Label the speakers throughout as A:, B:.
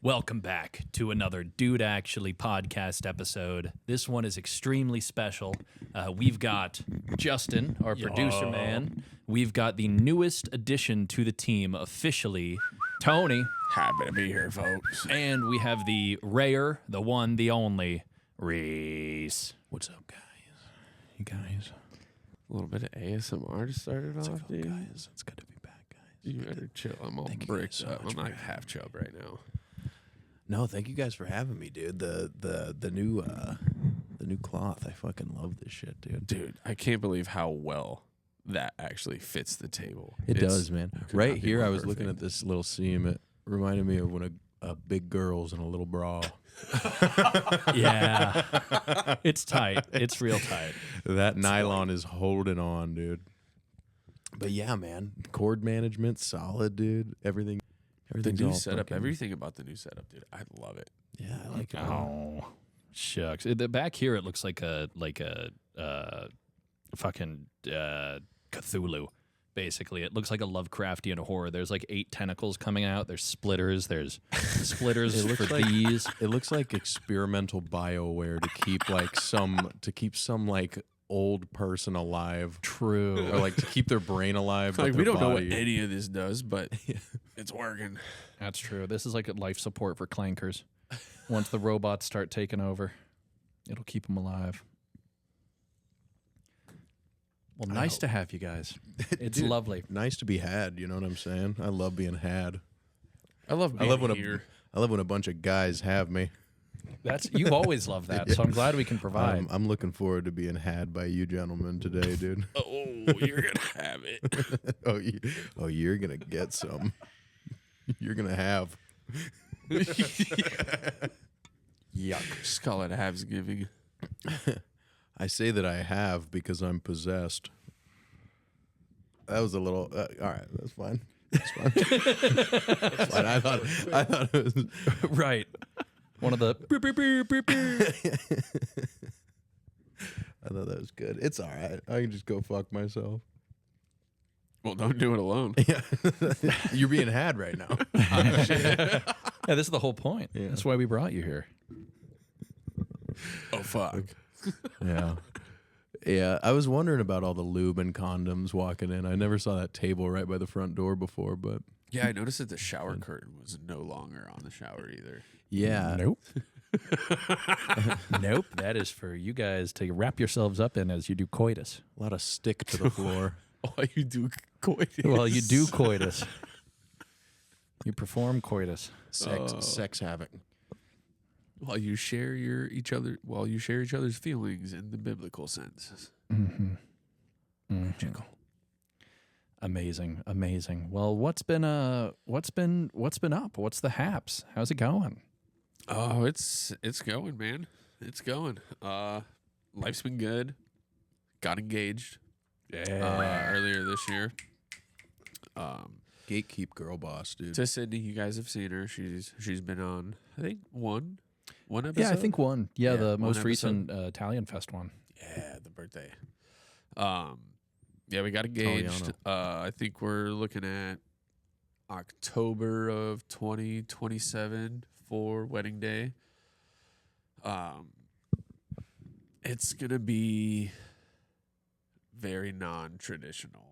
A: Welcome back to another Dude Actually podcast episode. This one is extremely special. We've got Justin, our producer man. We've got the newest addition to the team officially, Tony.
B: Happy to be here, folks.
A: And we have the rare, the one, the only, Reece.
C: What's up, guys? You guys?
B: A little bit of ASMR to start it off, dude.
C: Guys, it's good to be back, guys.
B: You better chill. I'm all
C: Thank you guys
B: bricked
C: so
B: up.
C: much
B: I'm
C: for
B: like
C: having
B: half chub right now.
C: No, thank you guys for having me, dude. The new cloth. I fucking love this shit, dude.
B: Dude, I can't believe how well that actually fits the table.
C: It does, man.
B: could
C: Right
B: not be
C: here,
B: more
C: I was looking at
B: perfect.
C: this little seam. It reminded me of when a big girl's in a little bra.
A: Yeah. It's tight. It's real tight.
C: That nylon is holding on, dude. But yeah, man, cord management solid, dude. Everything's
B: The new
C: all
B: setup,
C: fucking-
B: everything about the new setup, dude. I love it.
C: Yeah, I like it.
A: Oh, shucks. The back here, it looks like a fucking Cthulhu. Basically, it looks like a Lovecraftian horror. There's like 8 tentacles coming out. There's splitters. There's splitters for these.
C: It looks like experimental BioWare to keep some like old person alive,
A: True.
C: or like to keep their brain alive. but
B: Like, we
C: their
B: don't know what
C: body-
B: any of this does, but it's working.
A: That's true. This is like a life support for clankers. Once the robots start taking over, it'll keep them alive. Well, nice to have you guys. It's
C: Dude,
A: lovely.
C: Nice to be had. You know what I'm saying? I love being had.
B: I love
C: I
B: being
C: love when
B: here.
C: I love when a bunch of guys have me.
A: You've always loved that, so I'm glad we can provide.
C: I'm looking forward to being had by you gentlemen today, dude.
B: Oh, you're going to have it.
C: You're gonna get some. You're gonna have.
A: Yuck.
B: Just call it Habsgiving.
C: I say that I have because I'm possessed. That was a little. All right, that's fine. That's fine. That's fine. I thought it was.
A: Right. One of the beep, beep, beep, beep, beep.
C: I thought that was good. It's all right. I can just go fuck myself.
B: Well, don't do it alone.
C: Yeah, you're being had right now.
A: Yeah, this is the whole point.
C: Yeah.
A: That's why we brought you here.
B: Oh, fuck.
C: Yeah. Yeah, I was wondering about all the lube and condoms walking in. I never saw that table right by the front door before, but
B: Yeah, I noticed that the shower curtain was no longer on the shower either.
C: yeah.
A: Nope. Nope. That is for you guys to wrap yourselves up in as you do coitus.
C: A lot of stick to the floor.
B: All you do coitus.
A: Well, you do coitus. You perform coitus.
C: Sex having.
B: While you share each other's feelings in the biblical sense.
A: Amazing, amazing. Well, what's been up? What's the haps? How's it going?
B: Oh, it's going, man. It's going. Life's been good. Got engaged earlier this year.
C: Gatekeep girl boss, dude.
B: To Sydney, you guys have seen her. She's been on, I think, one episode.
A: Yeah, I think one. Yeah, the
B: one
A: most
B: episode.
A: recent Italian Fest one.
B: Yeah, the birthday. Yeah, we got engaged. I think we're looking at October of 2027 for wedding day. It's gonna be very non-traditional.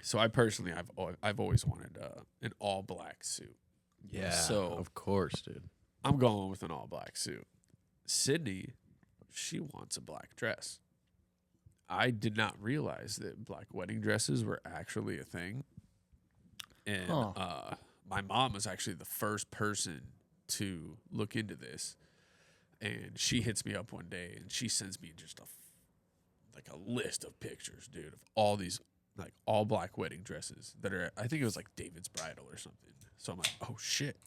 B: So I personally, I've always wanted an all black suit.
C: Yeah,
B: So-
C: of course, dude.
B: I'm going with an all black suit. Sydney, she wants a black dress. I did not realize that black wedding dresses were actually a thing. And my mom was actually the first person to look into this. And she hits me up one day and she sends me just a list of pictures, dude, of all these like all black wedding dresses that are, I think it was like David's Bridal or something. So I'm like, oh shit.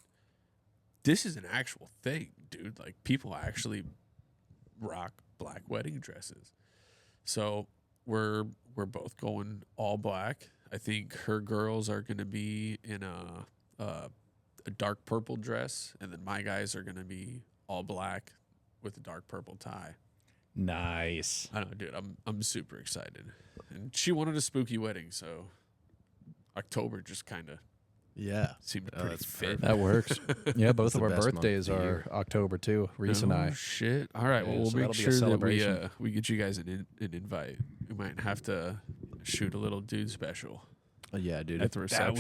B: This is an actual thing, dude. Like, people actually rock black wedding dresses. So we're both going all black. I think her girls are going to be in a dark purple dress, and then my guys are going to be all black with a dark purple tie.
A: Nice.
B: I don't know, dude. I'm super excited. And she wanted a spooky wedding, so October just kind of
C: Yeah.
B: Seemed pretty
C: that's
B: fit.
A: That works. Yeah, both
C: the
A: of our
C: best month
A: birthdays
C: of the
A: are
C: year.
A: October too. Reese and I.
B: Shit. All right.
A: Yeah,
B: Well, we'll
A: so
B: make
A: that'll be a
B: sure that
A: celebration.
B: we get you guys an invite. We might have to shoot a little dude special
C: Yeah, dude.
B: at the reception.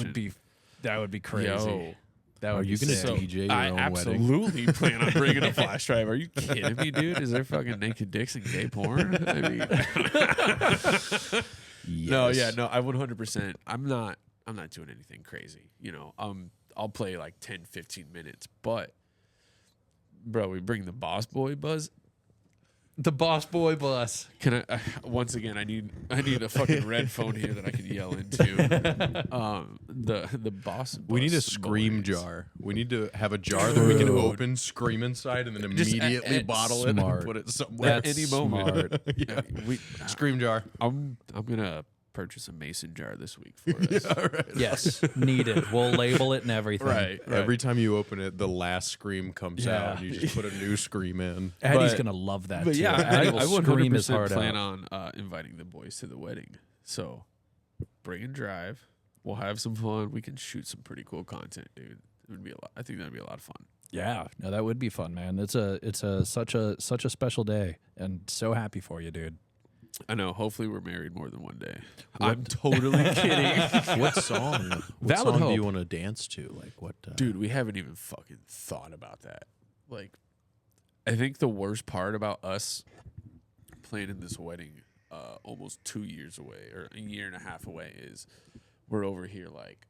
A: That would be crazy.
B: Yo,
A: That would
C: Are
A: be
C: you gonna
A: sick.
C: DJ your
B: I
C: own wedding?
B: absolutely plan on bringing a flash drive. Are you kidding me, dude? Is there fucking naked dicks and gay porn? I mean, no, yeah, no. I 100%. I'm not doing anything crazy. You know, I'll play like 10, 15 minutes, but bro, we bring the boss boy buzz.
A: The boss boy bus.
B: Can I once again? I need a fucking red phone here that I can yell into. The boss.
C: We need a
B: bus
C: scream
B: boys.
C: jar. We need to have a jar that we can
B: Dude.
C: open, scream inside, and then
B: Just
C: immediately bottle it
A: smart.
C: and put it somewhere.
A: That's
B: Any moment.
A: smart.
C: Yeah.
B: We,
C: Scream jar.
B: I'm gonna purchase a mason jar this week for us.
C: All right.
A: Yes, needed. We'll label it and everything.
B: Right.
C: Every time you open it, the last scream comes
A: Yeah.
C: out. And you just put a new scream in.
A: Eddie's
B: But-
A: gonna love that
B: But
A: too.
B: yeah,
A: Eddie will
B: I
A: scream his
B: 100%
A: heart
B: plan
A: out.
B: on inviting the boys to the wedding. So bring and drive. We'll have some fun. We can shoot some pretty cool content, dude. It would be a lot. I think that'd be a lot of fun.
A: Yeah, no, that would be fun, man. It's such a special day, and so happy for you, dude.
B: I know. Hopefully, we're married more than one day. I'm totally kidding.
C: What song? What
A: Valid
C: song do
A: hope.
C: you want to dance to? Like what?
B: Dude, we haven't even fucking thought about that. Like, I think the worst part about us planning this wedding almost 2 years away or a year and a half away is we're over here like,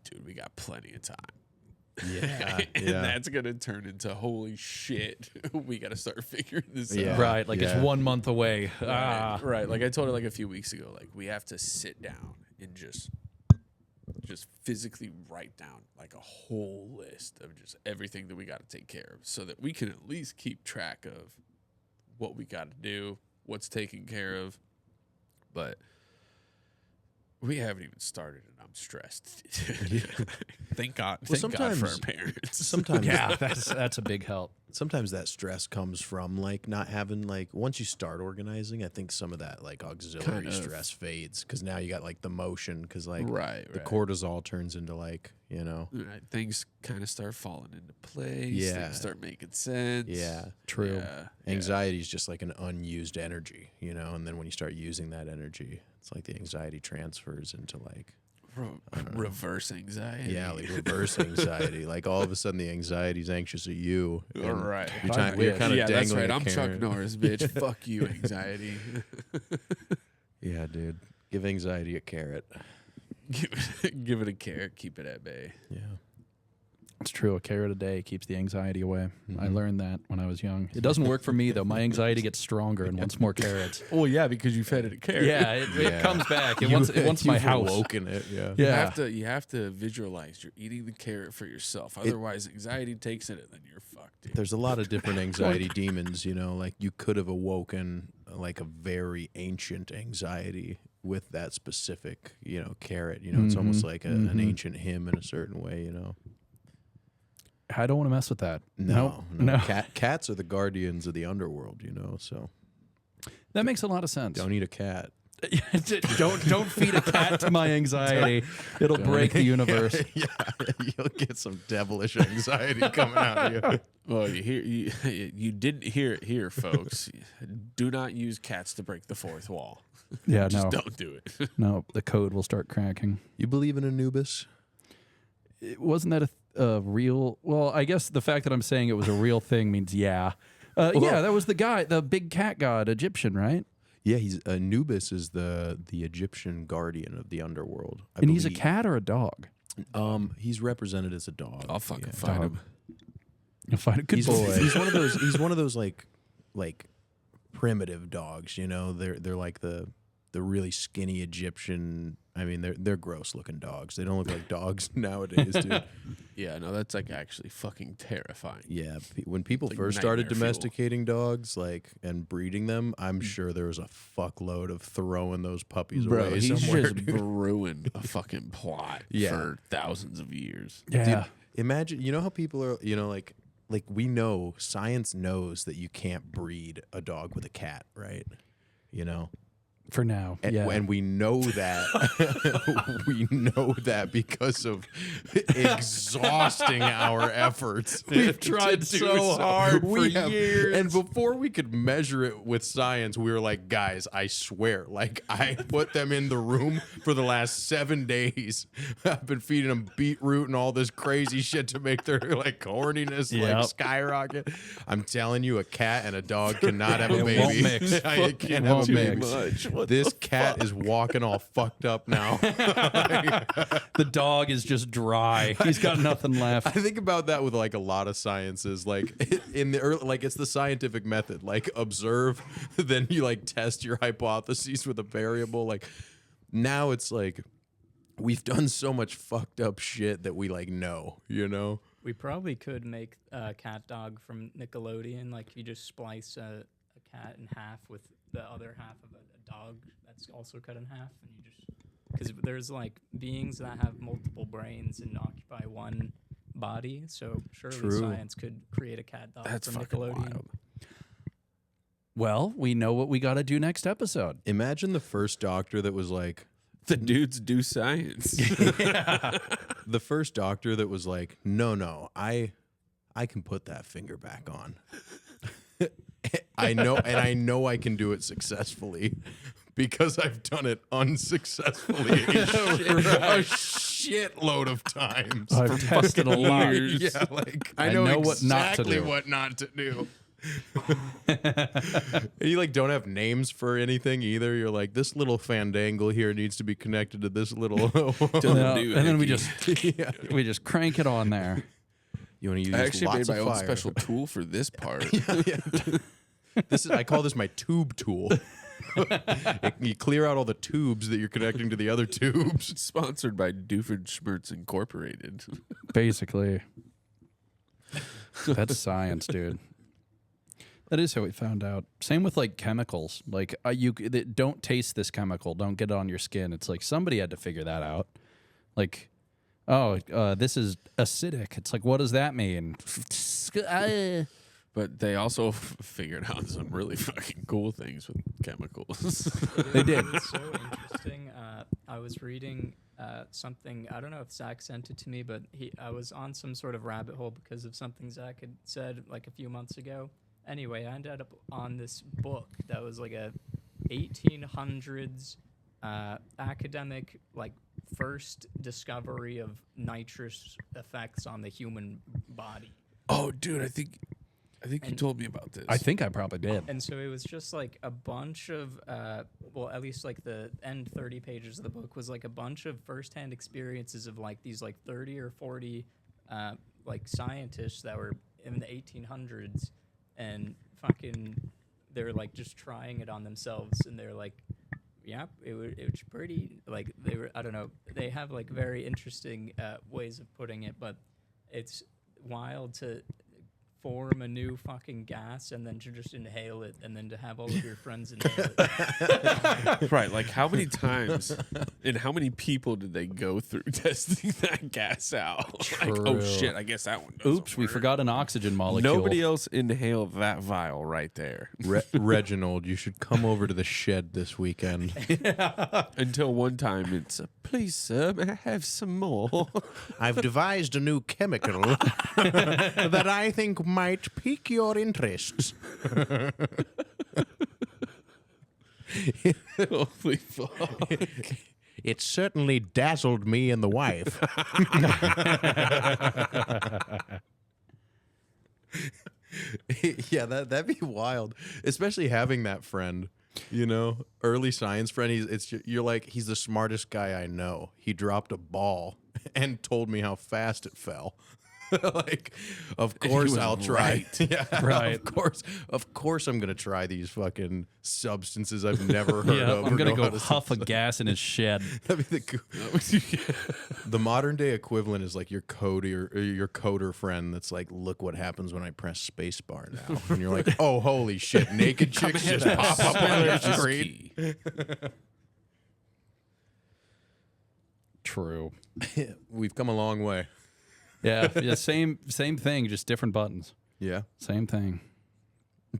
B: dude, we got plenty of time.
C: Yeah,
B: And
C: yeah.
B: that's going to turn into holy shit. We got to start figuring this
C: Yeah.
B: out.
A: Right, like
C: Yeah.
A: it's 1 month away.
B: Right, right. Like I told her like a few weeks ago, like we have to sit down and just physically write down like a whole list of just everything that we got to take care of so that we can at least keep track of what we got to do, what's taken care of. But we haven't even started and I'm stressed. Thank God.
C: Well,
B: Thank God for our
C: sometimes-
B: parents.
C: Sometimes,
A: Yeah, that's a big help.
C: sometimes that stress comes from like not having like once you start organizing, I think some of that like auxiliary
B: Kind of.
C: stress fades because now you got like the motion because like
B: right.
C: the cortisol turns into like
B: Right. Things kind of start falling into place.
C: Yeah.
B: Things start making sense.
C: yeah.
A: True.
B: Yeah.
C: Anxiety is just like an unused energy, and then when you start using that energy, it's like the anxiety transfers into like
B: Reverse anxiety.
C: yeah, like reverse anxiety. Like all of a sudden the anxiety's anxious at you.
B: All
C: and
B: right.
C: You're kind of
B: Yeah, that's
C: dangling
B: right.
C: a
B: I'm Chuck
C: carrot.
B: Norris, bitch. Fuck you, anxiety.
C: Yeah, dude. Give anxiety a carrot.
B: Give it a carrot. Keep it at bay.
C: Yeah.
A: It's true. A carrot a day keeps the anxiety away. I
C: Mhm.
A: learned that when I was young. It doesn't work for me though. My anxiety gets stronger and wants more carrots.
B: Well, yeah, because you fed it a carrot.
A: Yeah, it
C: Yeah.
A: comes back. It wants my
C: You've
A: house.
C: awoken it. Yeah.
A: Yeah.
B: You have to visualize you're eating the carrot for yourself. Otherwise, anxiety takes it, and then you're fucked, dude.
C: There's a lot of different anxiety demons, like you could have awoken like a very ancient anxiety with that specific, carrot. It's almost like an
A: Mhm.
C: ancient hymn in a certain way,
A: I don't want to mess with that.
C: No.
A: No.
C: Cats are the guardians of the underworld, so
A: That makes a lot of sense.
C: don't eat a cat.
A: don't feed a cat to my anxiety. It'll break the universe.
C: Yeah, you'll get some devilish anxiety coming out of you.
B: Well, you didn't hear it here, folks. Do not use cats to break the fourth wall.
A: Yeah,
B: Just
A: no,
B: don't do it.
A: no. The code will start cracking.
C: You believe in Anubis?
A: Wasn't that a real? Well, I guess the fact that I'm saying it was a real thing means yeah. Yeah, that was the guy, the big cat god, Egyptian, right?
C: Yeah, Anubis is the Egyptian guardian of the underworld. I
A: And he's a
C: believe.
A: cat or a dog?
C: He's represented as a dog.
B: I'll fucking
C: Yeah.
B: find
A: Dog.
B: him.
A: You'll find a good
C: He's
A: boy.
C: he's one of those. He's one of those like primitive dogs. They're like the really skinny Egyptian. I mean, they're gross looking dogs. They don't look like dogs nowadays, dude.
B: Yeah, no, that's like actually fucking terrifying.
C: Yeah, when people
B: Like
C: first started
B: nightmare fuel.
C: domesticating dogs, and breeding them, I'm sure there was a fuckload of throwing those puppies
B: Bro,
C: away
B: he's
C: somewhere.
B: just
C: dude.
B: ruined a fucking plot
C: Yeah.
B: for thousands of years.
A: Yeah.
C: Imagine, how people are, like we know science knows that you can't breed a dog with a cat, right?
D: For now, yeah.
C: And we know that. We know that because of exhausting our efforts.
A: We've tried
C: to do
A: so hard for years.
C: And before we could measure it with science, we were like, guys, I swear, like I put them in the room for the last 7 days. I've been feeding them beetroot and all this crazy shit to make their like horniness like skyrocket. I'm telling you, a cat and a dog cannot have a baby.
D: It won't mix.
C: It can't have a baby. This cat is walking all fucked up now.
D: The dog is just dry. He's got nothing left.
C: I think about that with like a lot of sciences, like in the early, like it's the scientific method, like observe, then you like test your hypotheses with a variable. Like now it's like we've done so much fucked up shit that we like know, you know?
E: We probably could make a cat dog from Nickelodeon. Like you just splice a cat in half with the other half of a dog that's also cut in half, and you just because there's like beings that have multiple brains and occupy one body, so surely science could create a cat dog from Nickelodeon.
B: Wild.
D: Well, we know what we got to do next episode.
C: Imagine the first doctor that was like,
B: The dudes do science.
C: the first doctor that was like, no, I can put that finger back on. I know I can do it successfully because I've done it unsuccessfully a shitload of times.
D: I've tested a lot.
C: Yeah, like I know
D: what not to
C: exactly
D: do.
C: what not to do. And you like don't have names for anything either. You're like, this little fandangle here needs to be connected to this little.
D: And then we just crank it on there.
C: You want to use
B: I actually
C: lots
B: made my
C: of
B: own
C: fire.
B: special tool for this part.
C: I call this my tube tool. You clear out all the tubes that you're connecting to the other tubes.
B: Sponsored by Doofenshmirtz Incorporated.
D: Basically. That's science, dude. That is how we found out. Same with like chemicals. Like don't taste this chemical. Don't get it on your skin. It's like somebody had to figure that out. Like, this is acidic. It's like, what does that mean?
B: But they also figured out some really fucking cool things with chemicals.
D: They did.
E: It's so interesting. I was reading something. I don't know if Zack sent it to me, but I was on some sort of rabbit hole because of something Zack had said like a few months ago. Anyway, I ended up on this book that was like a 1800s academic like first discovery of nitrous effects on the human body.
B: Oh, dude, I think you told me about this.
D: I think I probably did.
E: And so it was just like a bunch of, well, at least like the end 30 pages of the book was like a bunch of firsthand experiences of like these like 30 or 40 like scientists that were in the 1800s and fucking they were like just trying it on themselves and they're like, yeah, it was pretty like they were, I don't know, they have like very interesting ways of putting it, but it's wild to form a new fucking gas and then to just inhale it and then to have all of your friends inhale it.
B: Right, like how many times and how many people did they go through testing that gas out? Like, oh
D: True.
B: shit, I guess that one doesn't
D: Oops, we
B: work.
D: forgot an oxygen molecule.
B: Nobody else inhaled that vial right there.
C: Reginald, you should come over to the shed this weekend.
B: Until one time it's, please sir, may I have some more?
C: I've devised a new chemical that I think might pique your interests.
B: Holy fuck.
C: It certainly dazzled me and the wife. Yeah, that'd be wild, especially having that friend. You know, early science friend. You're like, he's the smartest guy I know. He dropped a ball and told me how fast it fell. Like, of course
B: was
C: I'll try.
B: right.
C: Yeah,
D: Right.
C: Of course I'm gonna try these fucking substances I've never heard of.
D: I'm
C: or
D: gonna
C: know
D: go
C: how to
D: huff a gas in his shed.
C: That'd be the modern day equivalent is like your coder friend that's like, look what happens when I press spacebar now, and you're like, oh holy shit, naked chicks just pop up on your screen.
D: True.
C: We've come a long way.
D: Yeah, same thing, just different buttons.
C: Yeah,
D: Same thing.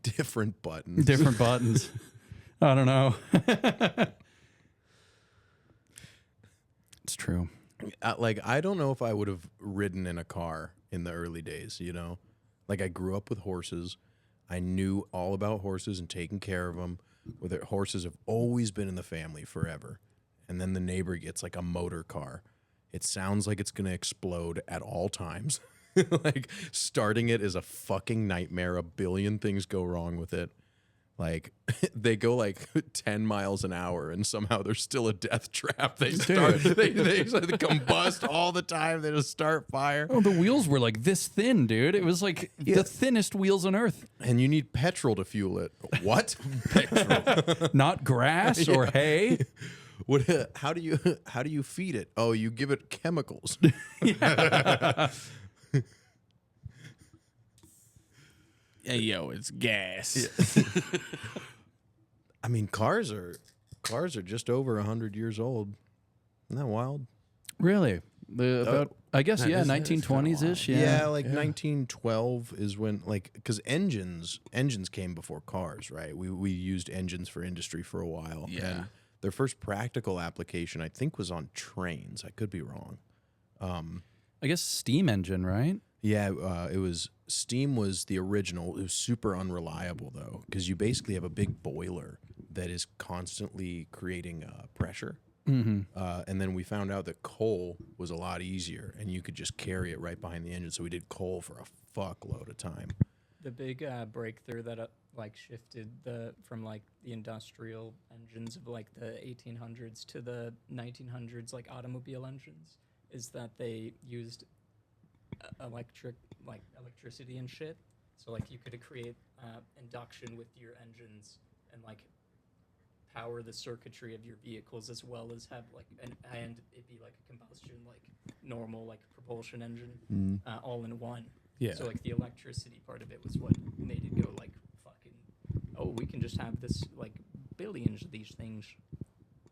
C: different buttons.
D: Different buttons. I don't know. It's true.
C: Like, I don't know if I would have ridden in a car in the early days, you know? Like, I grew up with horses. I knew all about horses and taking care of them. Horses have always been in the family forever. And then the neighbor gets like a motor car. It sounds like it's going to explode at all times. Like, starting it is a fucking nightmare. A billion things go wrong with it. Like, they go like 10 miles an hour and somehow there's still a death trap. They combust all the time. They just start fire.
D: Oh, the wheels were like this thin, dude. It was like the thinnest wheels on earth.
C: And you need petrol to fuel it. What? Petrol.
D: Not grass or hay.
C: What? How do you feed it? Oh, you give it chemicals.
B: Hey, yo, it's gas.
C: I mean, cars are just over 100 years old. Isn't that wild?
D: Really? I guess,
B: that
D: yeah,
B: is-
D: 1920s ish.
C: Yeah, like 1912 is when, like, because engines came before cars, right? We used engines for industry for a while.
B: Yeah.
C: And their first practical application, I think, was on trains. I could be wrong.
D: I guess steam engine, right?
C: Yeah, it was steam was the original. It was super unreliable though, because you basically have a big boiler that is constantly creating pressure.
D: Mm-hmm.
C: And then we found out that coal was a lot easier, and you could just carry it right behind the engine. So we did coal for a fuckload of time.
E: The big breakthrough that like shifted from like the industrial engines of like the 1800s to the 1900s like automobile engines is that they used electricity and shit. So like you could create induction with your engines and like power the circuitry of your vehicles as well as have like and it'd be like a combustion like normal like propulsion engine all in one.
B: Yeah.
E: So like the electricity part of it was what made it go like fucking. Oh, we can just have this like billions of these things.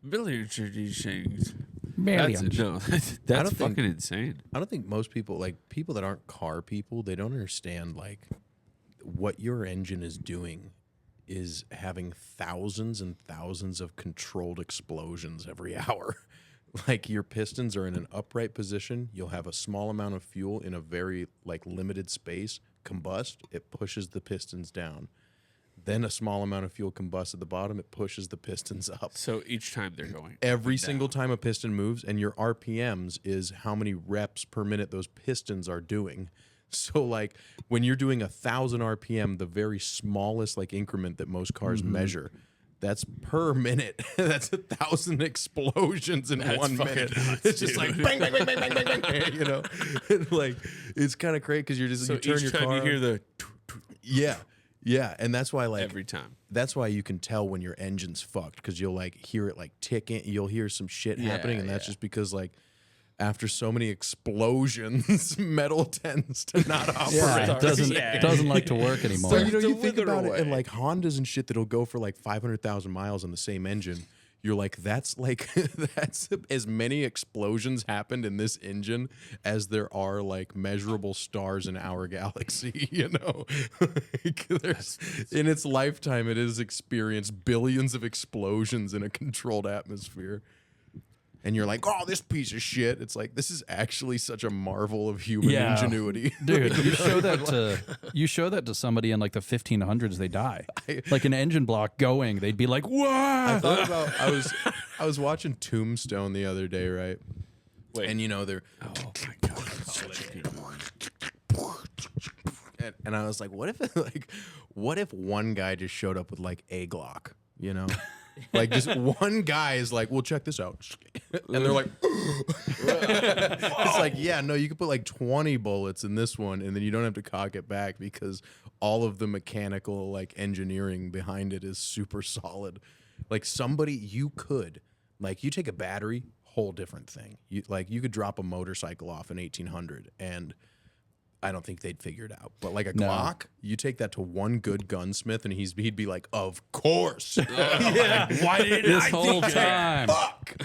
B: Billions of these things.
D: Billions.
B: That's
C: don't think-
B: fucking insane.
C: I don't think most people, like people that aren't car people, they don't understand like what your engine is doing is having thousands and thousands of controlled explosions every hour. Like your pistons are in an upright position. You'll have a small amount of fuel in a very like limited space. Combust, it pushes the pistons down. Then a small amount of fuel combusts at the bottom. It pushes the pistons up.
B: So each time they're going.
C: Every single time a piston moves, and your RPMs is how many reps per minute those pistons are doing. So like when you're doing 1,000 RPM, the very smallest like increment that most cars measure, that's per minute. That's 1,000 explosions in
B: That's
C: 1
B: fucking
C: minute.
B: nuts,
C: It's just
B: dude.
C: like bang, bang, bang, bang, bang, bang, bang. You know, and like it's kind of crazy because you're just
B: So
C: you turn
B: each
C: your
B: time
C: car.
B: you hear the
C: Yeah, and that's why like
B: every time.
C: that's why you can tell when your engine's fucked because you'll like hear it like ticking. You'll hear some shit happening, and that's
B: yeah.
C: just because like after so many explosions, metal tends to not operate.
D: Yeah, it
B: Yeah.
D: doesn't like to work anymore.
C: So you know,
B: to
C: you think
B: wither
C: about it,
B: away.
C: and like Hondas and shit that'll go for like 500,000 miles on the same engine. You're like, that's as many explosions happened in this engine as there are like measurable stars in our galaxy. You know, like, in its lifetime, it has experienced billions of explosions in a controlled atmosphere. And you're like, oh, this piece of shit. It's like, this is actually such a marvel of human
D: Yeah.
C: ingenuity.
D: Dude, you show that to somebody in like the 1500s, they die. Like an engine block going, they'd be like, "What?"
C: I thought about I was watching Tombstone the other day, right?
B: Wait.
C: And you know they're
B: Oh my god, that's such a good one.
C: and I was like, what if one guy just showed up with like a Glock, you know? Like just one guy is like, well, check this out. And they're like, it's like, yeah, no, you could put like 20 bullets in this one and then you don't have to cock it back because all of the mechanical like engineering behind it is super solid. Like somebody you could, like you take a battery, whole different thing. You could drop a motorcycle off in 1800 and I don't think they'd figure it out. But like a
D: No.
C: Glock, you take that to one good gunsmith and he'd be like, of course.
B: Yeah. Why did
D: This whole time.
C: Fuck.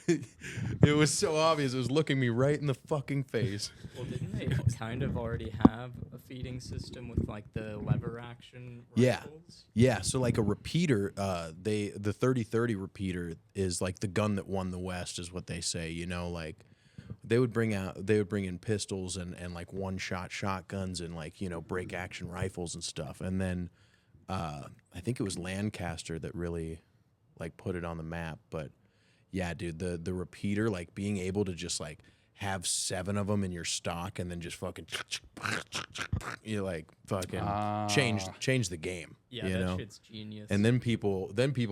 C: It was so obvious. It was looking me right in the fucking face.
E: Well, didn't they kind of already have a feeding system with like the lever action
C: Yeah.
E: rifles?
C: Yeah, so like a repeater, the 30-30 repeater is like the gun that won the West, is what they say. You know, like they would bring in pistols and like one-shot shotguns and like, you know, break action rifles and stuff. And then I think it was Lancaster that really like put it on the map. But yeah, dude, the repeater, like being able to just like have 7 of them in your stock and then just fucking you like fucking change the game.
E: Yeah,
C: you
E: that
C: know?
E: shit's genius.
C: And then people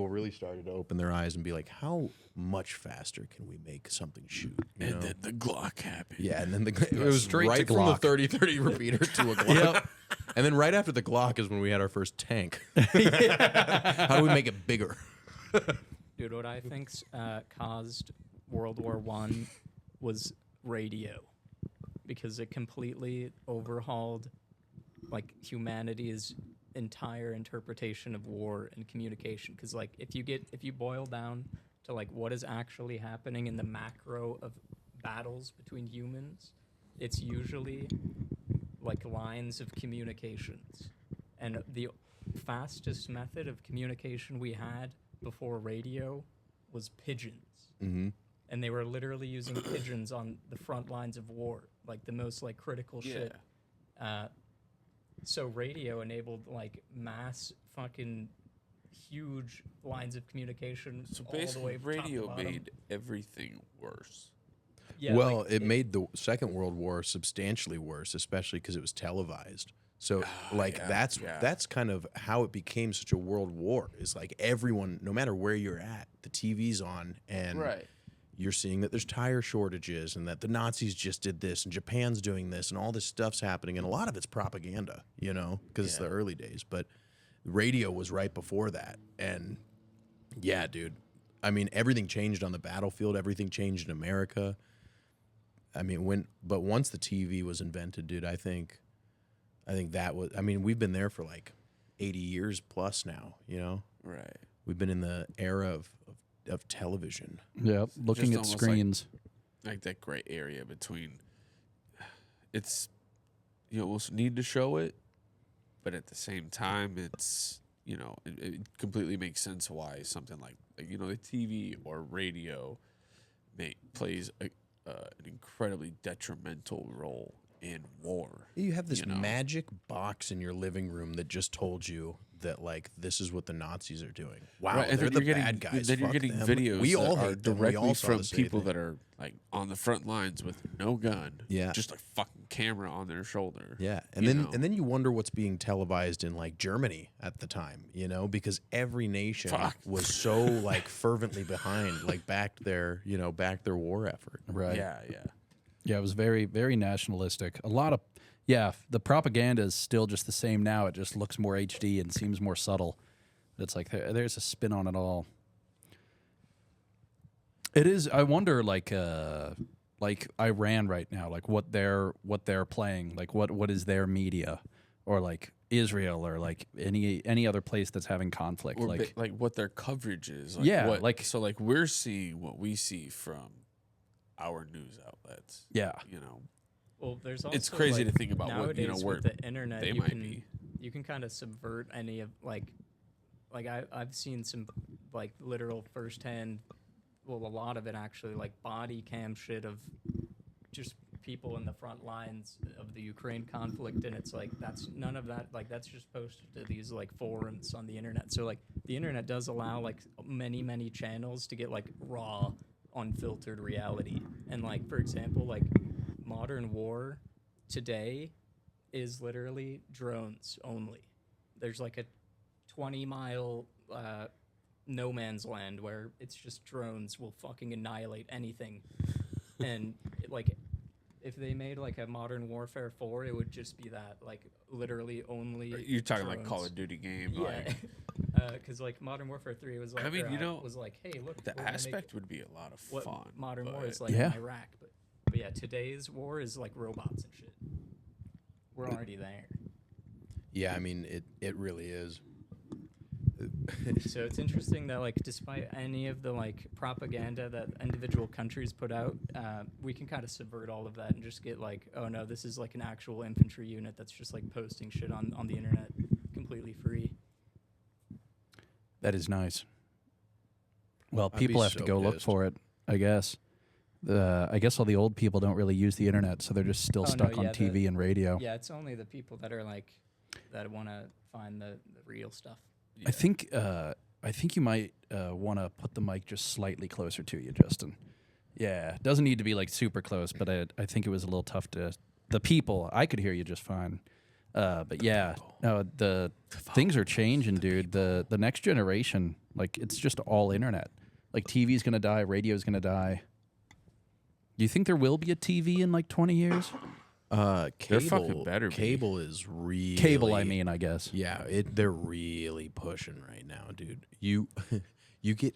C: really started to open their eyes and be like, how much faster can we make something shoot? You know?
B: then the Glock happened.
C: Yeah, and then it was
D: straight to
C: right from the
D: Glock.
C: 30-30 repeater to a Glock. And then right after the Glock is when we had our first tank. How do we make it bigger?
E: Dude, what I think's caused World War One was radio, because it completely overhauled like humanity's entire interpretation of war and communication. Because like if you boil down to like what is actually happening in the macro of battles between humans, it's usually like lines of communications. And the fastest method of communication we had before radio was pigeons.
C: Mm-hmm.
E: And they were literally using pigeons on the front lines of war, like the most like critical shit. So radio enabled like mass fucking huge lines of communication.
B: So
E: all the way
B: basically,
E: from top to
B: radio
E: bottom.
B: made everything worse.
E: Yeah,
C: well,
E: like,
C: it made the Second World War substantially worse, especially because it was televised. So, like,
B: yeah.
C: that's kind of how it became such a world war. Is like everyone, no matter where you're at, the TV's on, and you're seeing that there's tire shortages, and that the Nazis just did this, and Japan's doing this, and all this stuff's happening, and a lot of it's propaganda, you know, because it's the early days. But radio was right before that, and yeah, dude, I mean, everything changed on the battlefield. Everything changed in America. I mean, once the TV was invented, dude, I think that was, I mean, we've been there for like 80 years plus now, you know?
B: Right.
C: We've been in the era of television.
D: Yeah, looking
B: Just
D: at
B: almost
D: screens.
B: Like that gray area between, it's, you almost need to show it, but at the same time, it's, you know, it completely makes sense why something like you know, the TV or radio plays an incredibly detrimental role in war.
C: You have this
B: You know?
C: magic box in your living room that just told you that, like, this is what the Nazis are doing. Wow,
B: Right, and
C: they're
B: then
C: the
B: you're getting,
C: bad guys.
B: Then you're
C: Fuck
B: getting
C: them.
B: videos
C: We all
B: that are
C: hate them. We
B: directly
C: all saw
B: from
C: the same
B: people
C: thing.
B: that are like on the front lines with no gun,
C: Yeah.
B: just a fucking camera on their shoulder.
C: Yeah, and
B: you
C: then
B: know?
C: and then you wonder what's being televised in like Germany at the time, you know, because every nation was so like fervently behind, like backed their war effort.
D: Right.
B: Yeah.
D: Yeah, it was very, very nationalistic. A lot of, the propaganda is still just the same now. It just looks more HD and seems more subtle. It's like there's a spin on it all. It is. I wonder, like Iran right now, like what they're playing, like what is their media, or like Israel, or like any other place that's having conflict,
B: Or
D: like
B: what their coverage is. Like we're seeing what we see from our news outlets.
D: yeah,
B: You know,
E: Well, there's also
B: it's crazy
E: like,
B: to think about what
E: nowadays
B: where
E: with the internet.
B: they
E: You
B: might
E: can
B: be.
E: you can kind of subvert any of like I've seen some like literal firsthand. Well, a lot of it actually, like body cam shit of just people in the front lines of the Ukraine conflict, and it's like that's none of that. Like that's just posted to these like forums on the internet. So like the internet does allow like many channels to get like raw, unfiltered reality. And like for example, like modern war today is literally drones only. There's like a 20-mile no man's land where it's just drones will fucking annihilate anything. And like if they made like a Modern Warfare 4, it would just be that, like literally only
B: You're talking like
E: drones.
B: Call of Duty game.
E: Yeah.
B: Like,
E: Because like Modern Warfare 3 was like,
B: I mean, you know,
E: was like, hey, look,
B: the
E: we're gonna make
B: aspect would be a lot of
E: what
B: fun.
E: Modern War
B: but-
E: is like
D: Yeah.
E: in Iraq, but yeah, today's war is like robots and shit. We're already there.
C: Yeah, I mean it really is.
E: So it's interesting that like despite any of the like propaganda that individual countries put out, we can kind of subvert all of that and just get like, oh no, this is like an actual infantry unit that's just like posting shit on the internet completely free.
D: That is nice. Well,
C: I'd be
D: people have to
C: so
D: go look
C: pissed.
D: for it, I guess. I guess all the old people don't really use the internet, so they're just still
E: Oh, no,
D: stuck on
E: yeah,
D: TV and radio.
E: Yeah, it's only the people that are like that want to find the real stuff.
D: I think you might want to put the mic just slightly closer to you, Justin. Yeah, it doesn't need to be like super close, but I think it was a little tough to. The people, I could hear you just fine. But yeah, no, the things are changing, dude. The next generation, like it's just all internet. Like TV's gonna die, radio's gonna die. Do you think there will be a TV in like 20 years?
C: Cable,
B: fucking better be.
C: Cable is really
D: Cable, I mean, I guess.
C: Yeah, they're really pushing right now, dude. You get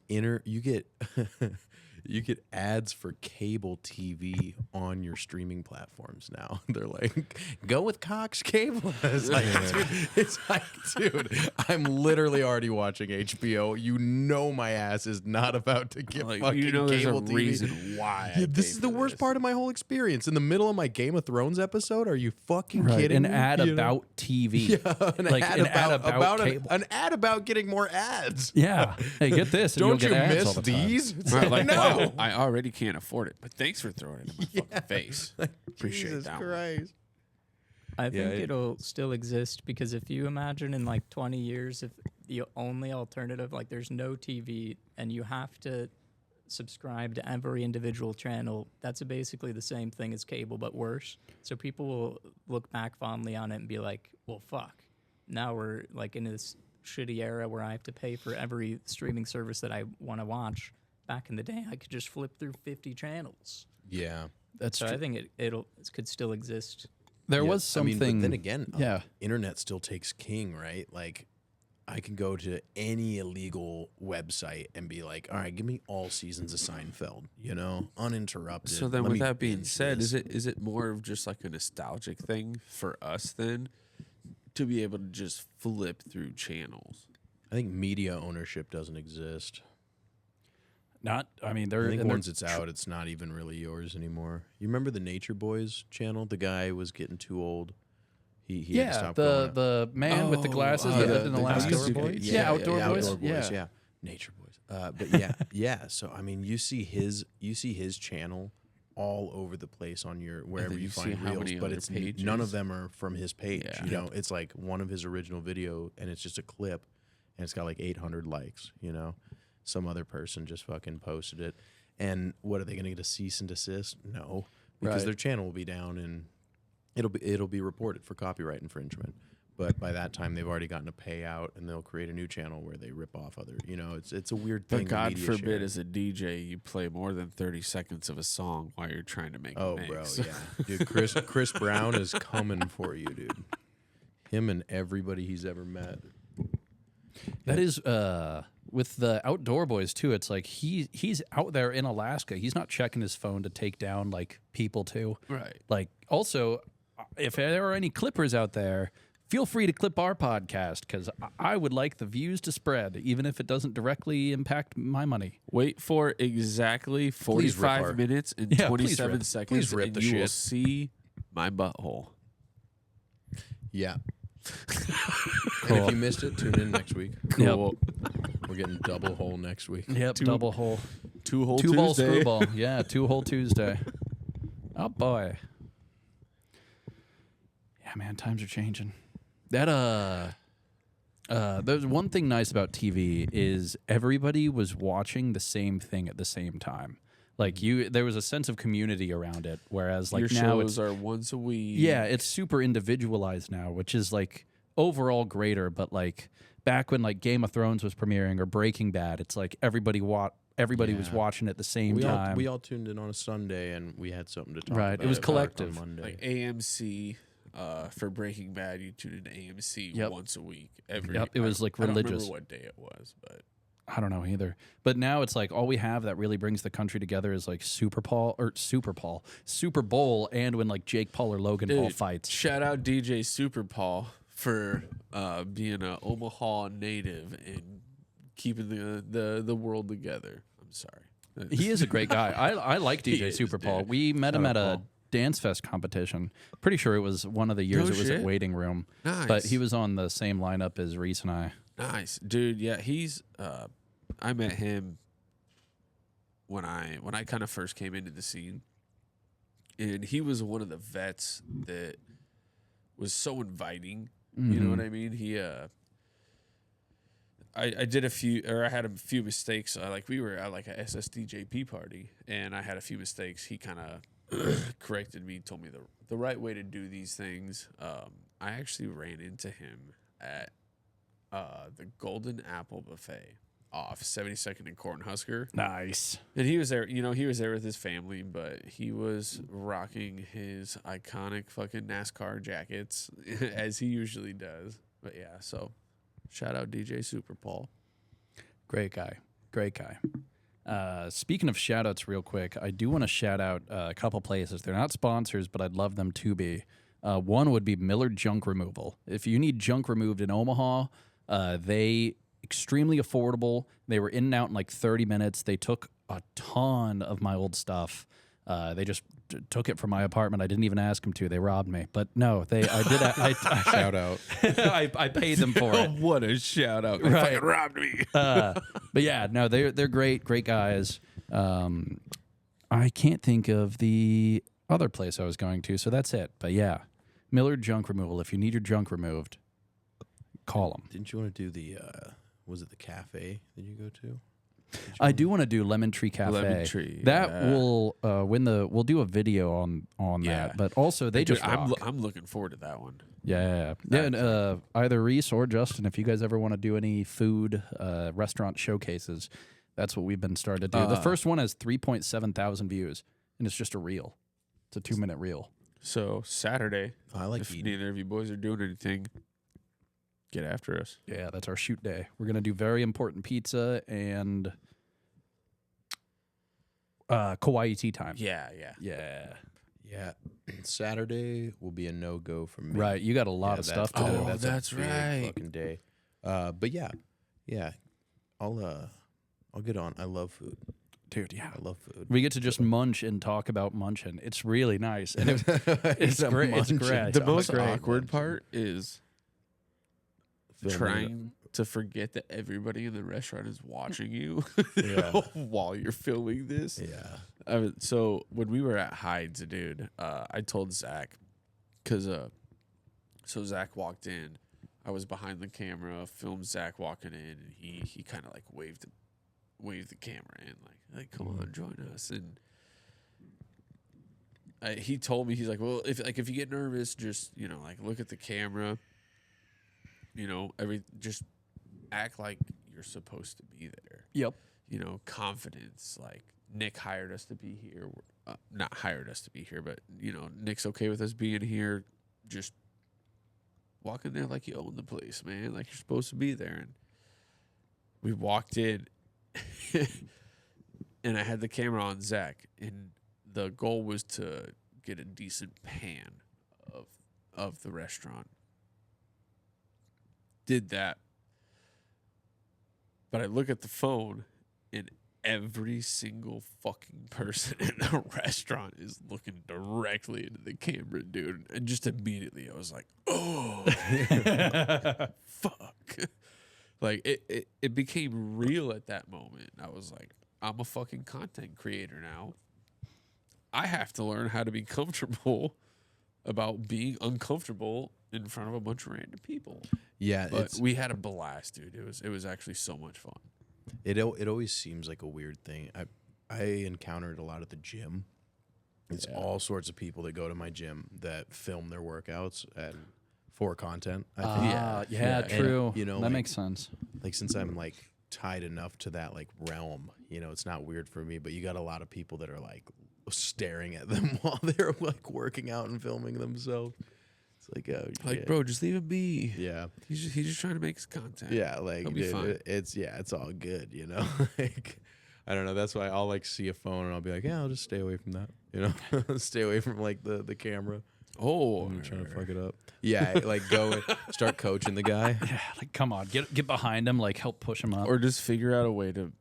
C: you get ads for cable TV on your streaming platforms now. They're like, go with Cox Cable. It's like, dude, I'm literally already watching HBO. You know my ass is not about to get
B: Like,
C: fucking
B: you know, there's
C: cable
B: a
C: TV.
B: reason why.
C: Yeah, this is the worst part of my whole experience. In the middle of my Game of Thrones episode, are you fucking kidding
D: An
C: me?
D: ad
C: You know?
D: about TV.
C: Yeah,
D: Like an ad about cable.
C: an ad about getting more ads.
D: Yeah. Hey, get this. And
C: Don't
D: you'll
C: you
D: get ads all
C: miss
D: the time.
C: these? It's
B: Right, like,
C: no.
B: wow, I already can't afford it, but thanks for throwing it in my fucking face. Appreciate
C: Jesus
B: that one.
C: Christ.
E: I think it'll still exist because if you imagine in like 20 years, if the only alternative, like there's no TV and you have to subscribe to every individual channel, that's basically the same thing as cable, but worse. So people will look back fondly on it and be like, well, fuck. Now we're like in this shitty era where I have to pay for every streaming service that I want to watch. Back in the day, I could just flip through 50 channels.
C: Yeah.
D: That's
E: So
D: true.
E: I think it could still exist.
D: There
C: Yeah,
D: was something.
C: I mean, but then again,
D: yeah.
C: internet still takes king, right? Like, I can go to any illegal website and be like, all right, give me all seasons of Seinfeld, you know, uninterrupted.
B: So then,
C: Let
B: with
C: me
B: that being
C: binge
B: said,
C: this.
B: is it more of just like a nostalgic thing for us then to be able to just flip through channels?
C: I think media ownership doesn't exist.
D: I mean,
C: I
D: they're
C: think
D: and they're
C: once it's out, it's not even really yours anymore. You remember the Nature Boys channel? The guy was getting too old. He had to
D: yeah,
C: stop going up.
D: the man with the glasses that lived in Alaska.
E: Outdoor Boys?
D: Yeah, Outdoor Boys.
C: Outdoor Boys, yeah. Nature Boys. But yeah. So I mean, you see his channel all over the place on your wherever
B: then
C: you
B: you see
C: find
B: how
C: reels,
B: many
C: but
B: other
C: it's none of
B: pages.
C: them are from his page.
B: Yeah.
C: You know, it's like one of his original video, and it's just a clip, and it's got like 800 likes. You know, some other person just fucking posted it, and what are they going to get a cease and desist? No, because
D: Right.
C: their channel will be down and it'll be reported for copyright infringement. But by that time, they've already gotten a payout, and they'll create a new channel where they rip off other. You know, it's a weird thing.
B: But God
C: media
B: forbid,
C: sharing.
B: as a DJ, you play more than 30 seconds of a song while you're trying to make
C: Oh,
B: a
C: bro,
B: mix.
C: yeah, dude. Chris Brown is coming for you, dude. Him and everybody he's ever met.
D: That is with the Outdoor Boys too. It's like he's out there in Alaska. He's not checking his phone to take down like people too.
B: Right.
D: Like also, if there are any clippers out there, feel free to clip our podcast because I would like the views to spread, even if it doesn't directly impact my money.
B: Wait for exactly
C: rip
B: 45
C: our-
B: minutes and
D: Yeah, please
B: 27
D: rip.
B: seconds,
C: Please rip
B: and
C: the
B: you will
C: shit.
B: see my butthole.
C: Yeah. And if you missed it, tune in next week.
B: Cool.
C: We're getting double hole next week.
D: Yep, double hole,
B: Two-hole
D: two ball
B: Tuesday.
D: screwball. Yeah, 2-hole Tuesday. Oh boy. Yeah, man, times are changing. That there's one thing nice about TV is everybody was watching the same thing at the same time. Like there was a sense of community around it. Whereas like
B: Your
D: now
B: shows
D: it's
B: are once a week.
D: yeah, it's super individualized now, which is like overall greater. But like back when like Game of Thrones was premiering or Breaking Bad, it's like everybody was
C: Yeah.
D: watching at the same time.
C: We all tuned in on a Sunday, and we had something to talk
D: Right, it
C: about.
D: was
C: on
D: collective.
C: Monday.
B: Like AMC. For Breaking Bad, you tune into AMC
D: Yep.
B: once a week.
D: It was like
B: I don't
D: religious.
B: remember what day it was, but
D: I don't know either. But now it's like all we have that really brings the country together is like Super Bowl, and when like Jake Paul or Logan Paul
B: Dude,
D: fights.
B: shout out DJ Super Paul for being a Omaha native and keeping the world together. I'm sorry.
D: He is a great guy. I like
B: He
D: DJ
B: is,
D: Super Paul.
B: dude.
D: We met him
C: Shout
D: at
C: out
D: a
C: Paul.
D: Dance Fest competition. Pretty sure it was one of the years
B: No
D: it was at
B: shit.
D: Waiting Room.
B: Nice.
D: But he was on the same lineup as Reece and I.
B: Nice, dude. Yeah, he's. I met him when I kind of first came into the scene, and he was one of the vets that was so inviting. You know what I mean? He. I did a few, or I had a few mistakes. We were at like a SSDJP party, and I had a few mistakes. He kind of corrected me, told me the right way to do these things. I actually ran into him at the Golden Apple Buffet off 72nd and Cornhusker.
D: Nice.
B: And he was there, he was there with his family, but he was rocking his iconic fucking NASCAR jackets as he usually does. But yeah, so shout out DJ Super Paul.
D: Great guy. Great guy. Speaking of shout outs real quick, I do want to shout out a couple places. They're not sponsors, but I'd love them to be. One would be Millard Junk Removal. If you need junk removed in Omaha, they extremely affordable. They were in and out in like 30 minutes. They took a ton of my old stuff. They just took it from my apartment. I didn't even ask them to. They robbed me. But no, I
C: Shout out.
D: I paid them for it.
B: What a shout out. They
D: Right.
B: fucking robbed me.
D: But yeah, no, they're great guys. I can't think of the other place I was going to, so that's it. But yeah, Millard Junk Removal. If you need your junk removed, call them.
C: Didn't you want to do the? Was it the cafe that you go to?
D: I do want to do Lemon Tree Cafe.
B: Lemon Tree,
D: That
B: yeah.
D: will we'll do a video on
B: Yeah.
D: that. But also they
B: Dude,
D: just rock.
B: I'm looking forward to that one.
D: Yeah. And either Reece or Justin, if you guys ever want to do any food restaurant showcases, that's what we've been starting to do. The first one has 3.7 thousand views, and it's just a reel. It's a 2-minute reel.
B: So Saturday,
C: I like
B: if
C: eating.
B: neither of you boys are doing anything, get after us.
D: Yeah, that's our shoot day. We're gonna do very important pizza and Kauai tea time.
B: Yeah.
D: Yeah.
C: Yeah, Saturday will be a no go for me.
D: Right. You got a lot of stuff to do.
B: Oh, that's
C: a big
B: right.
C: Fucking day. But yeah, I'll get on. I love food.
D: Dude, yeah.
C: I love food.
D: We get to just munch and talk about munching. It's really nice. And it's
C: a
D: great. It's
C: munching
D: great.
B: The
C: talk.
B: most
D: great.
B: awkward part is
C: Filming
B: trying to forget that everybody in the restaurant is watching you
C: Yeah.
B: while you're filming this.
C: Yeah.
B: So when we were at Hyde's, dude, I told Zach, because so Zach walked in. I was behind the camera, filmed Zach walking in, and he kind of like waved the camera in, like come on, join us. And he told me, he's like, well, if you get nervous, just look at the camera. Just act like you're supposed to be there.
D: Yep.
B: Confidence. Like Nick hired us to be here. Not hired us to be here, but Nick's okay with us being here. Just walk in there like you own the place, man. Like you're supposed to be there. And we walked in, and I had the camera on Zach, and the goal was to get a decent pan of the restaurant. Did that. But I look at the phone, and every single fucking person in the restaurant is looking directly into the camera, dude. And just immediately I was like, oh, fuck. Like, it became real at that moment. I was like, I'm a fucking content creator now. I have to learn how to be comfortable about being uncomfortable in front of a bunch of random people.
C: Yeah,
B: But we had a blast, dude. It was actually so much fun.
C: it always seems like a weird thing. I encountered a lot at the gym. It's all sorts of people that go to my gym that film their workouts for content. I think.
D: Yeah,
B: Yeah.
D: true.
C: And,
D: that
C: like,
D: makes sense.
C: like since I'm like tied enough to that like realm, it's not weird for me. But you got a lot of people that are like staring at them while they're like working out and filming themselves. It's like, oh,
B: Like,
C: yeah.
B: bro, just leave him be.
C: Yeah.
B: He's just trying to make his content.
C: Yeah, like
B: He'll be
C: dude,
B: fine.
C: it's all good, like I don't know. That's why I'll like see a phone and I'll be like, yeah, I'll just stay away from that, stay away from like the camera.
B: Oh,
C: I'm trying to fuck it up. Yeah, like go and start coaching the guy.
D: Yeah, like come on, get behind him, like help push him up.
B: or just figure out a way to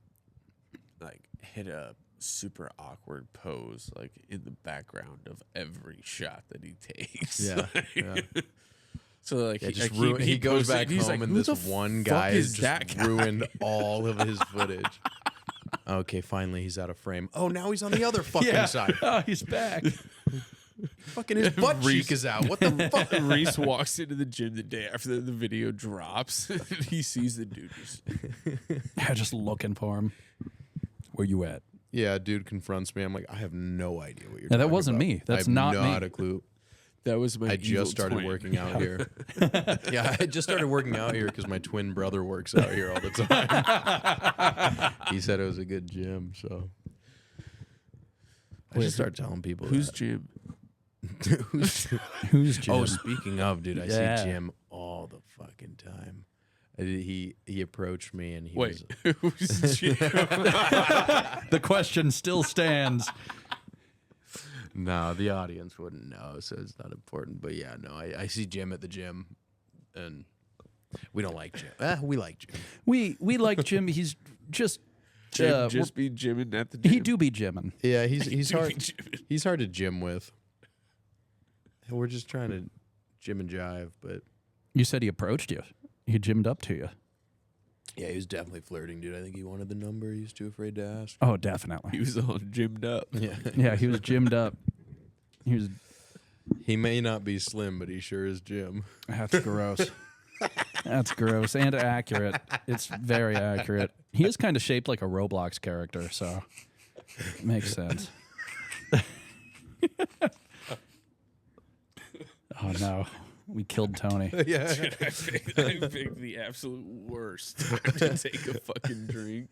B: like hit a super awkward pose like in the background of every shot that he takes.
C: Yeah, yeah.
B: So like
C: Yeah,
B: he,
C: just
B: like,
C: he goes
B: posted-
C: back
B: he's
C: home
B: like,
C: and
B: "Who
C: this
B: the
C: one
B: fuck
C: guy
B: is
C: has
B: that
C: just
B: guy?"
C: ruined all of his footage. Okay, finally he's out of frame. Oh, now he's on the other fucking side.
D: Oh, he's back.
C: Fucking his butt cheek is out. What the fuck?
B: Reece walks into the gym the day after the video drops. And he sees the dude just
D: Yeah, just looking for him. Where you at?
C: Yeah, dude confronts me. I'm like, I have no idea what you're
D: Yeah, that
C: talking
D: wasn't
C: about.
D: me. That's
C: I have
D: not me.
C: not a clue.
B: that was my
C: I
B: evil
C: just started
B: twin.
C: working out here. Yeah, I just started working out here because my twin brother works out here all the time. He said it was a good gym, so I just start telling people
B: Who's
C: that.
B: Jim?
D: Who's Jim?
C: Oh, speaking of, dude, I
D: Yeah.
C: see Jim all the fucking time. He approached me and he
B: Wait,
C: was
B: who's Jim?
D: The question still stands.
C: no, the audience wouldn't know, so it's not important. But yeah, no, I see Jim at the gym, and we don't like Jim. We like Jim.
D: We like Jim. He's just
B: Jim just be Jimin at the gym.
D: he do be Jimin.
C: Yeah, he's
B: Do be
C: hard.
B: Jimin.
C: He's hard to gym with. And we're just trying to gym and jive, but
D: You said he approached you. He gymmed up to you.
C: yeah, he was definitely flirting, dude. I think he wanted the number. He was too afraid to ask.
D: Oh,
B: He
D: definitely.
B: was all gymmed up.
C: Yeah,
D: Yeah, he was gymmed up. He was.
C: he may not be slim, but he sure is Jim.
D: That's gross. That's gross and accurate. It's very accurate. He is kind of shaped like a Roblox character, so makes sense. Oh no, we killed Tony.
C: Yeah,
B: Dude, I picked the absolute worst time to take a fucking drink.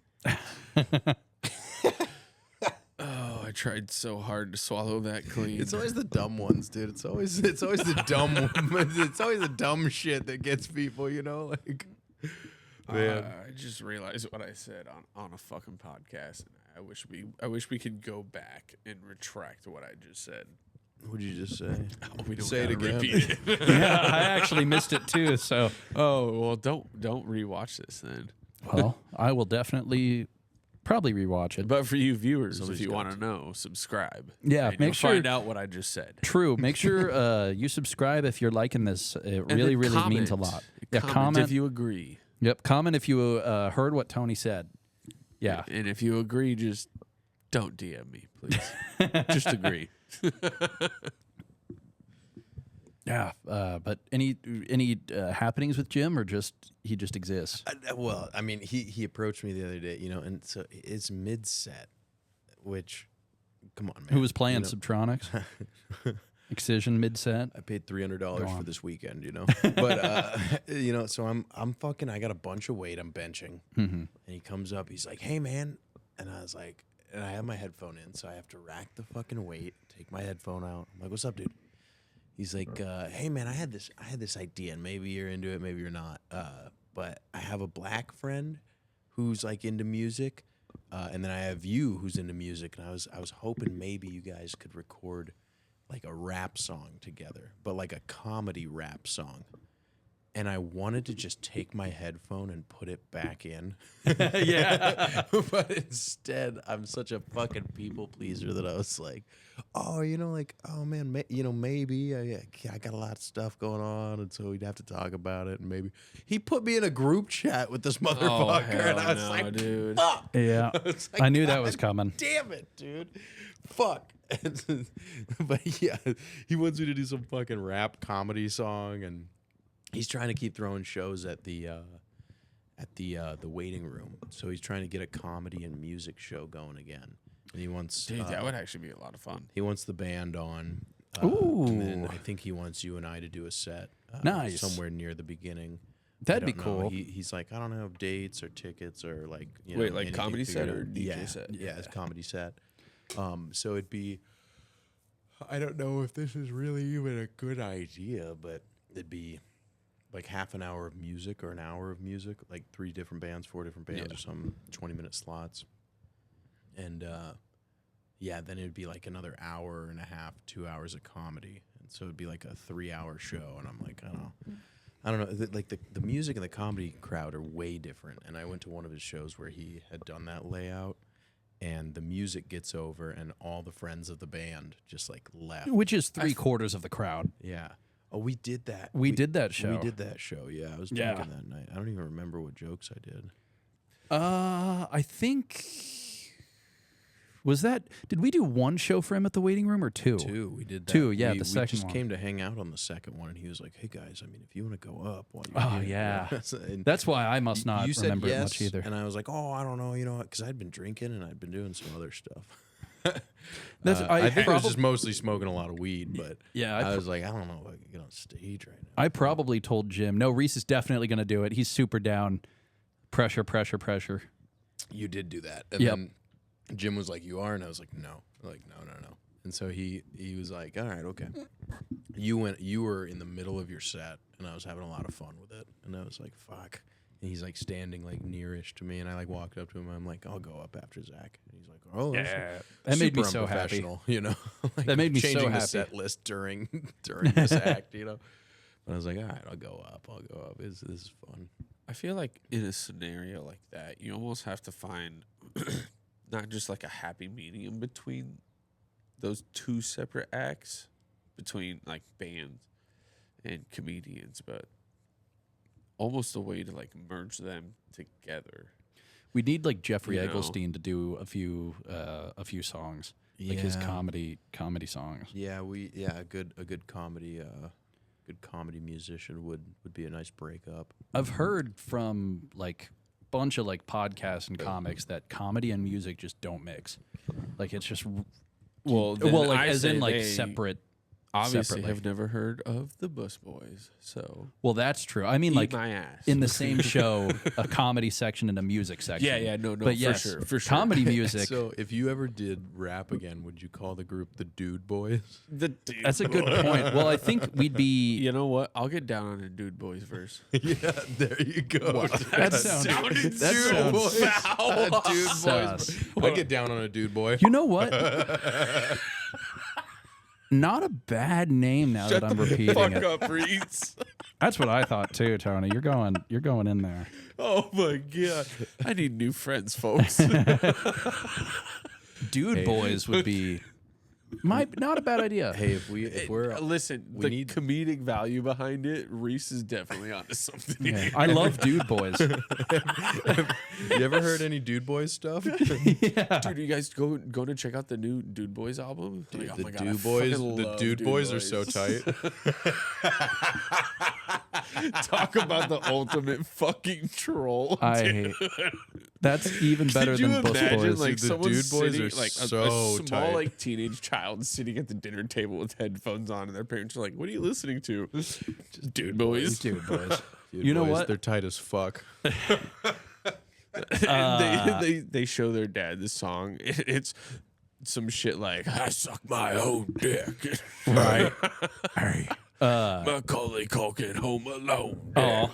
B: Oh, I tried so hard to swallow that clean.
C: it's always the dumb ones, dude. It's always the dumb. It's always the dumb shit that gets people, you know, like. Man.
B: I just realized what I said on a fucking podcast, and I wish we could go back and retract what I just said.
C: What'd you just say?
B: Oh, we don't
C: Say it
B: gotta
C: again.
B: repeat it.
D: Yeah, I actually missed it too. So,
B: Oh well, don't rewatch this then.
D: well, I will definitely probably rewatch it.
B: But for you viewers,
C: Somebody's
B: if you
C: got
B: want to know, subscribe.
D: Yeah,
B: and
D: make
B: you'll
D: sure-
B: find out what I just said.
D: True. Make sure you subscribe if you're liking this. It
B: And
D: really,
B: then
D: really means a
B: comment.
D: lot. Yeah,
B: Comment
D: comment.
B: if you agree.
D: Yep, comment if you heard what Tony said. Yeah.
B: And if you agree, just don't DM me, please. Just agree.
D: Yeah. But any happenings with Jim, or just he just exists?
C: Well, I mean, he approached me the other day, you know, and so it's mid set, which, come on, man.
D: Who was playing
C: You know,
D: Subtronics? Excision mid set.
C: I paid
D: Go
C: $300
D: on.
C: for this weekend, you know. But you know, so I'm fucking. I got a bunch of weight. I'm benching, and he comes up. He's like, "Hey, man," and I was like, and I have my headphone in, so I have to rack the fucking weight. Take my headphone out. I'm like, "What's up, dude?" He's like, "Hey, man, I had this idea, and maybe you're into it, maybe you're not. But I have a black friend who's like into music, and then I have you who's into music, and I was hoping maybe you guys could record like a rap song together, but like a comedy rap song." And I wanted to just take my headphone and put it back in.
D: Yeah.
C: But instead, I'm such a fucking people pleaser that I was like, "Oh, you know, like, oh man, you know, maybe I got a lot of stuff going on, and so we'd have to talk about it, and maybe." He put me in a group chat with this motherfucker, and I was like,
B: dude.
C: "Fuck!"
D: Yeah.
C: was like,
D: I knew that
C: "God
D: was coming.
C: Damn it, dude! Fuck." But yeah, he wants me to do some fucking rap comedy song, and he's trying to keep throwing shows at the waiting room. So he's trying to get a comedy and music show going again. And he wants
B: Dude, that would actually be a lot of fun.
C: he wants the band on.
D: Ooh.
C: And then I think he wants you and I to do a set.
D: Nice.
C: Somewhere near the beginning.
D: That'd
C: I
D: be
C: don't know.
D: cool.
C: He's like, I don't have dates or tickets or like, you
B: Wait,
C: know,
B: like
C: anything
B: comedy set
C: figured
B: or
C: out.
B: DJ
C: Yeah,
B: set?
C: Yeah, it's comedy set. So it'd be, I don't know if this is really even a good idea, but it'd be like half an hour of music or an hour of music, like 3 different bands, 4 different bands,
B: Yeah.
C: or some 20-minute slots. And yeah, then it'd be like another hour and a half, 2 hours of comedy. And so it'd be like a 3-hour show, and I'm like, I don't know. Like the music and the comedy crowd are way different. And I went to one of his shows where he had done that layout, and the music gets over, and all the friends of the band just like left.
D: Which is 3/4 of the crowd.
C: Yeah. Oh, we did that.
D: We did that show.
C: We did that show. Yeah, I was drinking that night. I don't even remember what jokes I did.
D: I think did we do one show for him at the waiting room or two?
C: Two. We did that.
D: Two, yeah,
C: we
D: the second
C: just
D: one.
C: came to hang out on the second one, and he was like, "Hey guys, I mean, if you want to go up, while you're
D: Oh,
C: here."
D: yeah.
C: And
D: That's why I must not
C: you said
D: remember
C: yes,
D: it much either.
C: And I was like, "Oh, I don't know, you know what?" Because I'd been drinking and I'd been doing some other stuff. I think I was just mostly smoking a lot of weed, but
D: Yeah,
C: I was like, I don't know if I can get on stage right now.
D: I probably told Jim, no, Reece is definitely going to do it. He's super down. Pressure.
C: You did do that, and
D: Yep.
C: then Jim was like, "You are," and I was like, "No," like no. And so he was like, "All right, okay." You were in the middle of your set, and I was having a lot of fun with it, and I was like, "Fuck." And he's like standing like nearish to me, and I like walked up to him. And I'm like, "I'll go up after Zach." And he's like, "Oh, that's
D: That made me
C: super
D: so happy.
C: unprofessional," you know. Like,
D: That made me so
C: changing the
D: happy.
C: set list during this act, you know. But I was like, "All right, I'll go up. This is fun."
B: I feel like in a scenario like that, you almost have to find not just like a happy medium between those two separate acts, between like bands and comedians, but almost a way to like merge them together.
D: We need like Jeffrey
B: You know.
D: Eggleston to do a few songs, like his
C: Yeah.
D: comedy songs.
C: Yeah, a good comedy musician would be a nice breakup.
D: I've heard from like bunch of like podcasts and comics that comedy and music just don't mix. Like it's just
B: Well, then
D: like
B: I
D: as
B: say
D: in like
B: they
D: separate.
B: Obviously,
D: separately.
B: have never heard of the Bus Boys, so
D: Well, that's true. I mean,
B: eat
D: like
B: my ass.
D: in the same show, a comedy section and a music section.
B: no,
D: But
B: for
D: yes,
B: sure, for sure.
D: comedy music.
C: So if you ever did rap again, would you call the group the Dude Boys?
B: The Dude
D: That's a good point. Well, I think we'd be.
B: You know what? I'll get down on a Dude Boys verse.
C: Yeah, there you go.
D: That sounds. That sounds
C: Dude Boys.
D: sus.
C: I get down on a Dude Boy.
D: You know what? Not a bad name now that I'm repeating
B: Fuck
D: it.
B: up, Reece.
D: That's what I thought too, Tony. You're going in there.
B: Oh my god, I need new friends, folks.
D: Dude boys would be not a bad idea.
C: Hey, if we're
B: Listen,
C: we
B: the
C: need-
B: comedic value behind it, Reece is definitely onto something.
D: Yeah. I love dude boys.
C: you ever heard any Dude Boys stuff?
B: Dude, you guys go to check out the new Dude Boys album?
C: Dude,
B: Like, oh
C: the
B: my God, I
C: Dude Boys,
B: fucking
C: the
B: love
C: Dude Boys are so tight.
B: Talk about the ultimate fucking troll.
D: I that's even better
B: Could you
D: than Bus
B: imagine,
D: Boys.
B: like
C: The
B: someone
C: Dude Boys
B: sitting,
C: are
B: like
C: so
B: a small
C: tight.
B: like teenage child sitting at the dinner table with headphones on, and their parents are like, "What are you listening to?" Just Dude Boys.
D: Dude boys.
C: Dude
D: You know
C: Boys,
D: what?
C: They're tight as fuck.
B: They show their dad this song. It's some shit like "I suck my own dick."
D: Right. Hey.
B: Macaulay Culkin, Home Alone.
D: Oh,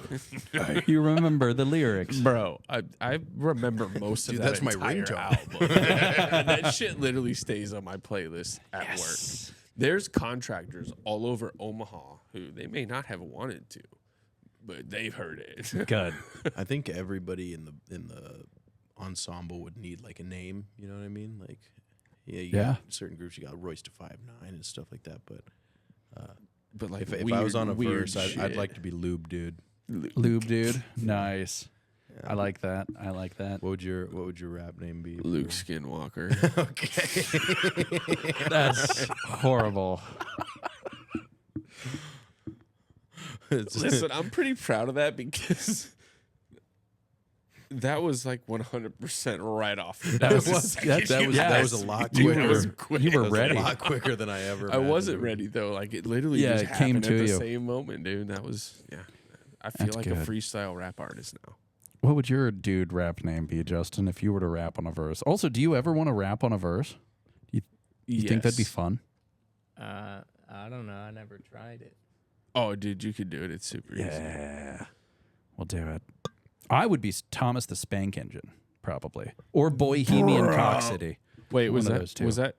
D: you remember the lyrics?
B: Bro, I remember most of
C: Dude,
B: that
C: that's my
B: entire
C: ringtone.
B: album. That shit literally stays on my playlist at work. There's contractors all over Omaha who they may not have wanted to, but they've heard it.
D: Good.
C: I think everybody in the ensemble would need like a name. You know what I mean? Like, yeah, you got certain groups. You got Royce to 5'9" and stuff like that. But
B: But like,
C: if I was on a
B: weird
C: verse, I'd
B: shit.
C: like to be Lube Dude.
D: Lube dude. Nice. I like that. I like that.
C: What would your rap name be?
B: Luke Skinwalker.
C: Okay.
D: That's horrible.
B: Listen, I'm pretty proud of that because that was like 100% right off.
D: That was-
C: that was a lot
B: Dude,
C: quicker.
B: that was quick.
D: You were
C: That was
D: ready.
C: a lot quicker than I ever.
B: I wasn't
C: imagined.
B: ready though. Like it literally
D: Yeah,
B: just
D: it came
B: happened
D: to
B: at the
D: you.
B: same moment, dude. That was I feel
D: That's
B: like
D: good.
B: a freestyle rap artist now.
D: What would your dude rap name be, Justin, if you were to rap on a verse? Also, do you ever want to rap on a verse? You think that'd be fun?
E: I don't know. I never tried it.
B: Oh, dude, you could do it. It's super easy.
D: Yeah. We'll do it. I would be Thomas the Spank Engine, probably. Or Bohemian Cock City.
B: Wait,
D: One
B: was
D: of
B: that
D: those two.
B: was that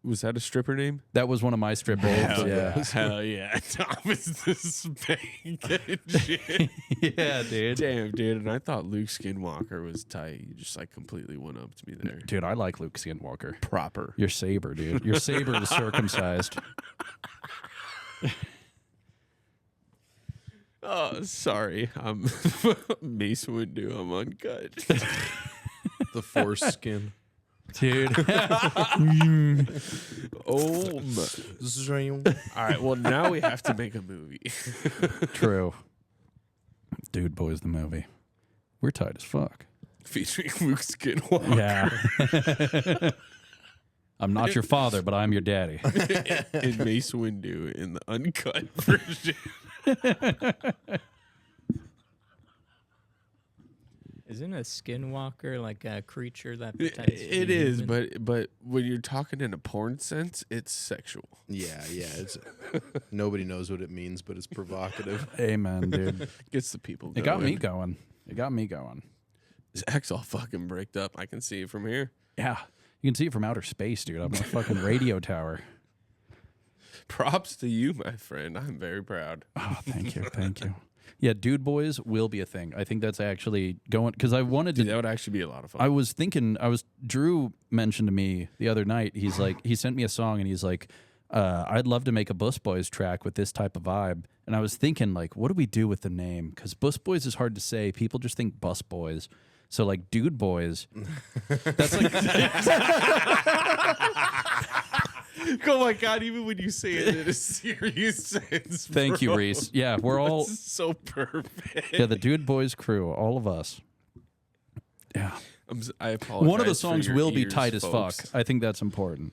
B: Was that a stripper name?
D: That was one of my strip roles. Yeah.
B: Hell yeah. Thomas the Spank Engine.
D: Yeah, dude.
B: Damn, dude. And I thought Luke Skinwalker was tight. You just like completely went up to me there.
D: Dude, I like Luke Skinwalker.
B: Proper.
D: Your saber, dude. Your saber is circumcised.
B: Oh, sorry. I'm Mace Windu. I'm uncut.
C: The foreskin.
D: Dude.
B: Oh my. All right. Well, now we have to make a movie.
D: True. Dude Boys the movie. We're tight as fuck.
B: Featuring Luke Skinwalker.
D: Yeah. I'm not your father, but I'm your daddy.
B: And Mace Windu in the uncut version.
E: Isn't a skinwalker like a creature that pretends to
B: It
E: be
B: is,
E: human?
B: but when you're talking in a porn sense, it's sexual.
C: Yeah. It's nobody knows what it means, but it's provocative.
D: Amen, dude.
B: Gets the people
D: It
B: going.
D: got me going.
B: Zach's all fucking bricked up. I can see it from here.
D: Yeah. You can see it from outer space, dude. I'm on a fucking radio tower.
B: Props to you, my friend. I'm very proud.
D: Oh, thank you. Thank you. Yeah, Dude Boys will be a thing. I think that's actually going, because I wanted to.
B: Dude, that would actually be a lot of fun.
D: I was thinking, Drew mentioned to me the other night, he's like, he sent me a song and he's like, I'd love to make a Bus Boys track with this type of vibe. And I was thinking, like, what do we do with the name? Because Bus Boys is hard to say. People just think Bus Boys. So, like, Dude Boys. That's like.
B: Oh my god! Even when you say it in a serious sense.
D: Thank you, Reece. Yeah, we're all.
B: This is so perfect.
D: Yeah, the Dude Boys crew, all of us. Yeah.
B: I apologize.
D: One of the
B: for
D: songs
B: your
D: will be
B: ears,
D: tight as
B: folks.
D: fuck. I think that's important.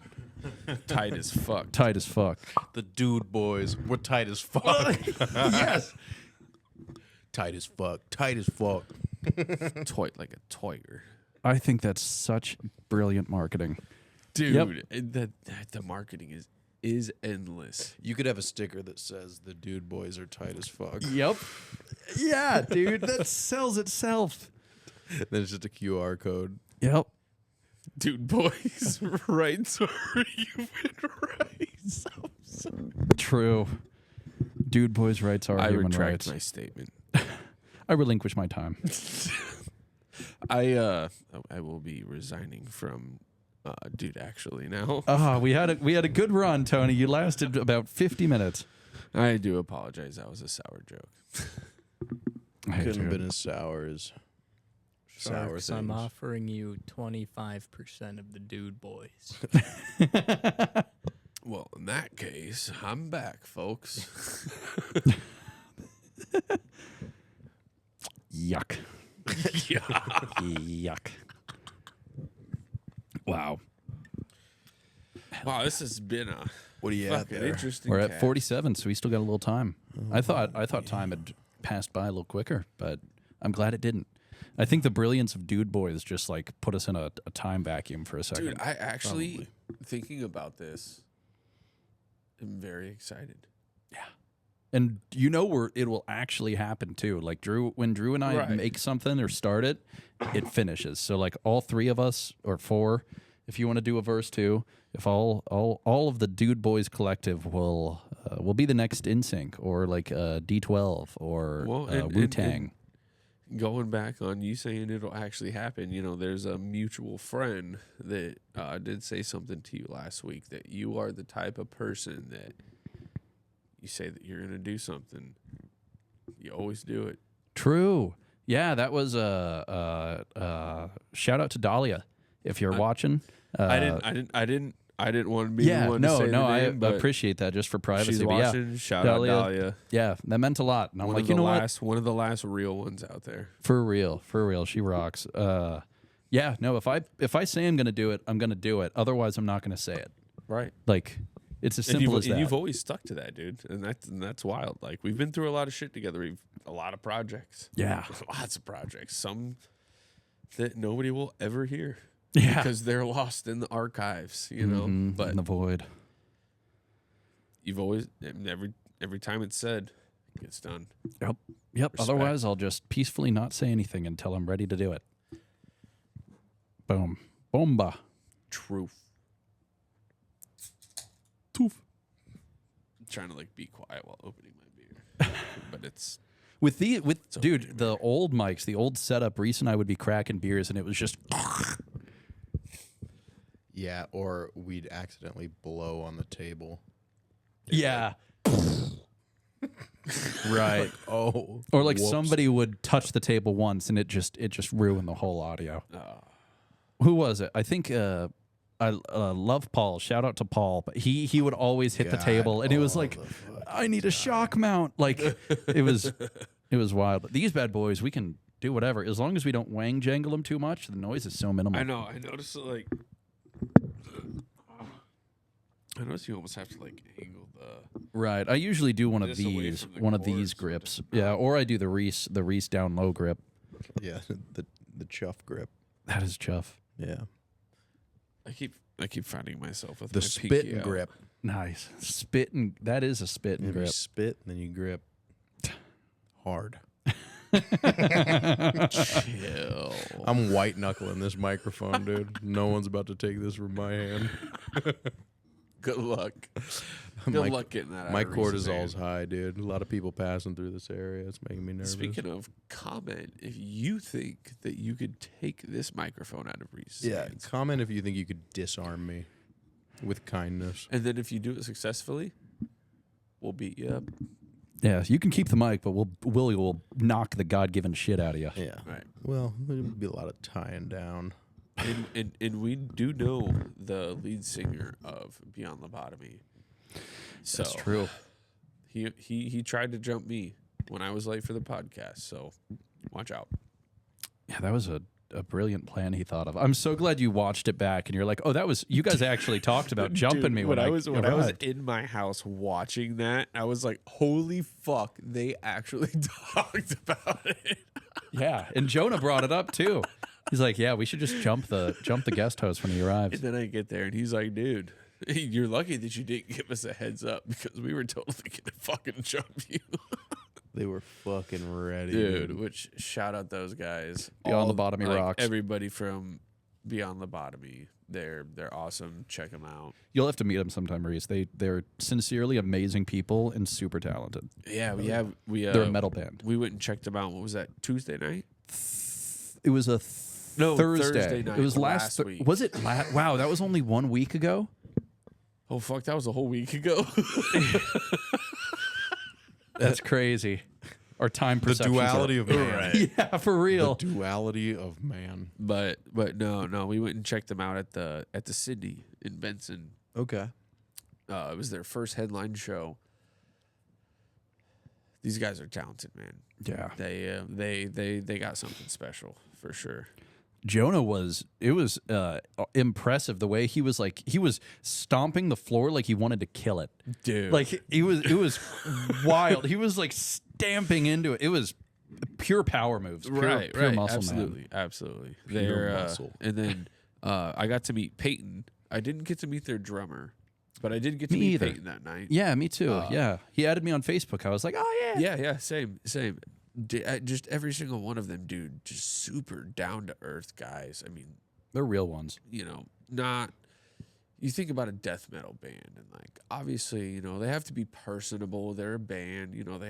B: Tight as fuck.
D: Tight as fuck.
C: The Dude Boys. We're tight as fuck.
D: Yes.
C: Tight as fuck. Tight as fuck.
B: Toy like a toyer.
D: I think that's such brilliant marketing.
B: Dude, the marketing is endless.
C: You could have a sticker that says the Dude Boys are tight as fuck.
D: Yep. Yeah, dude, that sells itself.
C: Then it's just a QR code.
D: Yep.
B: Dude, boys, rights are human rights.
D: True. Dude Boys' rights are
B: I
D: human
B: retract
D: rights.
B: my statement.
D: I relinquish my time.
B: I will be resigning from Dude Actually now.
D: We had a good run, Tony. You lasted about 50 minutes.
B: I do apologize. That was a sour joke.
D: Hey,
C: Couldn't have
D: dude.
C: been as sour as sour
E: Sharks, I'm
C: things.
E: offering you 25% of the Dude Boys.
B: Well, in that case, I'm back, folks.
D: Yuck. Yuck. Wow.
B: Wow, this has been a
C: What do you have
B: fucking
C: there?
B: interesting.
D: We're at
B: cast.
D: 47, so we still got a little time. I thought time had passed by a little quicker, but I'm glad it didn't. I think the brilliance of Dude Boys just like put us in a time vacuum for a second.
B: Dude, I actually thinking about this. I'm very excited.
D: And you know it will actually happen too. Like when Drew and I
B: Right.
D: make something or start it, it finishes. So like all three of us or four, if you want to do a verse too, if all of the Dude Boys collective will be the next NSYNC or like D12 or Wu Tang.
B: Going back on you saying it'll actually happen, you know, there's a mutual friend that did say something to you last week that you are the type of person that you say that you're going to do something, you always do it.
D: True. Yeah, that was shout out to Dahlia if you're watching.
B: I didn't want to be the one to say the name,
D: I
B: but
D: appreciate that just for privacy.
B: she's
D: but
B: watching. Shout out Dahlia.
D: Yeah, that meant a lot. And I'm
B: One
D: like,
B: of
D: you
B: the
D: know
B: last, one of the last real ones out there.
D: For real, she rocks. Yeah, no, if I say I'm gonna do it, I'm gonna do it. Otherwise, I'm not gonna say it.
B: Right.
D: Like, it's as simple as that.
B: And you've always stuck to that, dude. And that's wild. Like, we've been through a lot of shit together. We've a lot of projects.
D: Yeah.
B: Lots of projects. Some that nobody will ever hear.
D: Yeah.
B: Because they're lost in the archives, you know. But
D: in the void.
B: you've always every time it's said, it gets done.
D: Yep.
B: Respect.
D: Otherwise, I'll just peacefully not say anything until I'm ready to do it. Boom. Bomba.
B: Truth. trying to like be quiet while opening my beer, but it's
D: With dude,
B: okay,
D: the old mics, the old setup, Reese and I would be cracking beers, and it was just
C: Yeah, or we'd accidentally blow on the table.
D: yeah, right.
C: Oh,
D: Or like
C: whoops.
D: somebody would touch the table once, and it just ruined the whole audio. Who was it? I think I love Paul. Shout out to Paul, but he would always hit the table, and it was like, I need a shock mount. Like it was wild. But these bad boys, we can do whatever as long as we don't wang jangle them too much. The noise is so minimal.
B: I know. I noticed like. I noticed you almost have to like angle the.
D: Right. I usually do one of
B: This away
D: these,
B: from the
D: one of
B: cord
D: these
B: so it
D: grips.
B: doesn't-
D: Yeah, or I do the Reece down low grip.
C: Yeah, the chuff grip.
D: That is chuff.
C: Yeah,
B: I keep finding myself with
C: the
B: my
C: spit
B: pinky
C: and
B: out.
C: grip.
D: Nice. Spit and that is a spit and
C: And you
D: grip.
C: spit, and then you grip hard.
B: Chill.
C: I'm white knuckling this microphone, dude. No one's about to take this from my hand.
B: Good luck. Good
C: My-
B: luck getting that.
C: My
B: out of Reese's
C: cortisol's
B: hand.
C: high, dude. A lot of people passing through this area. It's making me nervous.
B: Speaking of, comment if you think that you could take this microphone out of Reese's
C: yeah,
B: hands.
C: comment if you think you could disarm me with kindness.
B: And then if you do it successfully, we'll beat you up.
D: Yeah, you can keep the mic, but Willie will knock the God-given shit out of you.
C: Yeah.
B: Right.
C: Well, there'll be a lot of tying down.
B: And we do know the lead singer of Beyond Lobotomy. So
D: That's true.
B: He tried to jump me when I was late for the podcast. So watch out.
D: Yeah, that was a brilliant plan he thought of. I'm so glad you watched it back and you're like, oh, that was you guys actually talked about jumping
B: Dude,
D: me
B: when I was
D: arrived.
B: in my house watching that. I was like, holy fuck! They actually talked about it.
D: Yeah, and Jonah brought it up too. He's like, yeah, we should just jump the guest host when he
B: And
D: arrives.
B: then I get there, and he's like, dude, you're lucky that you didn't give us a heads up because we were totally gonna fucking jump you,
C: They were fucking ready,
B: dude. Which shout out those guys.
D: Beyond Lobotomy
B: like,
D: rocks.
B: Everybody from Beyond Lobotomy, they're awesome. Check them out.
D: You'll have to meet them sometime, Reese. They're sincerely amazing people and super talented.
B: Yeah, we
D: They're a metal band.
B: We went and checked them out. What was that? Tuesday night?
D: It was a Thursday
B: night.
D: It was
B: last week.
D: Was it? Wow, that was only 1 week ago.
B: Oh fuck, that was a whole week ago.
D: That's crazy. Our time
C: The
D: perceptions
C: duality
D: are,
C: of man.
D: yeah, for real.
C: The duality of man.
B: but no, we went and checked them out at the Sydney in Benson.
C: Okay.
B: It was their first headline show. These guys are talented, man.
D: Yeah,
B: They got something special for sure.
D: Jonah was impressive the way he was stomping the floor like he wanted to kill it.
B: Dude.
D: Like it was wild. He was like stamping into it. It was pure power moves. Pure muscle man.
B: Absolutely.
C: Pure
B: They're
C: muscle.
B: and then I got to meet Peyton. I didn't get to meet their drummer, but I did get to
D: Me
B: meet
D: either.
B: Peyton that night.
D: Yeah, me too. Yeah, he added me on Facebook. I was like, oh yeah.
B: Yeah, same. Just every single one of them, dude, just super down to earth guys. I mean,
D: They're real ones.
B: not. You think about a death metal band, and like obviously, they have to be personable. They're a band, they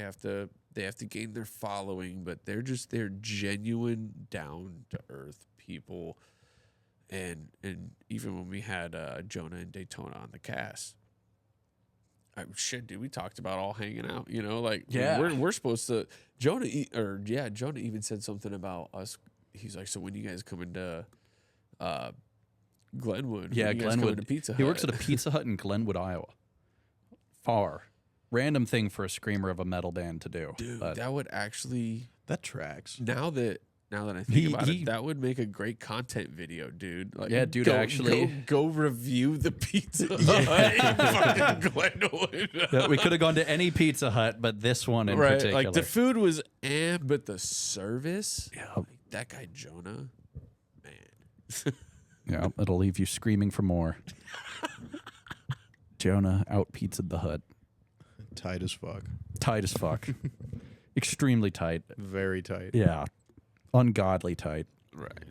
B: have to gain their following, but they're genuine, down to earth people. And even when we had Jonah and Daytona on the cast. Dude, we talked about all hanging out,
D: Yeah.
B: we're supposed to. Jonah even said something about us. He's like, so when you guys come into Glenwood,
D: Yeah,
B: when you guys come
D: Glenwood.
B: into Pizza Hut.
D: He works at a Pizza Hut in Glenwood, Iowa. Far. Random thing for a screamer of a metal band to do.
B: Dude,
D: but
B: that would actually
C: That tracks.
B: now that I think
D: He-
B: about
D: he-
B: it, that would make a great content video, dude. Like,
D: Yeah, dude,
B: go,
D: actually-
B: go review the Pizza Hut in fucking Glenwood.
D: that we could have gone to any Pizza Hut, but this one in
B: Right,
D: particular.
B: like the food was but the service,
D: Yeah.
B: like, that guy Jonah, man.
D: Yeah, it'll leave you screaming for more. Jonah out pizzaed the Hut.
C: Tight as fuck.
D: Tight as fuck. Extremely tight.
C: Very tight.
D: Yeah. Ungodly tight.
B: Right.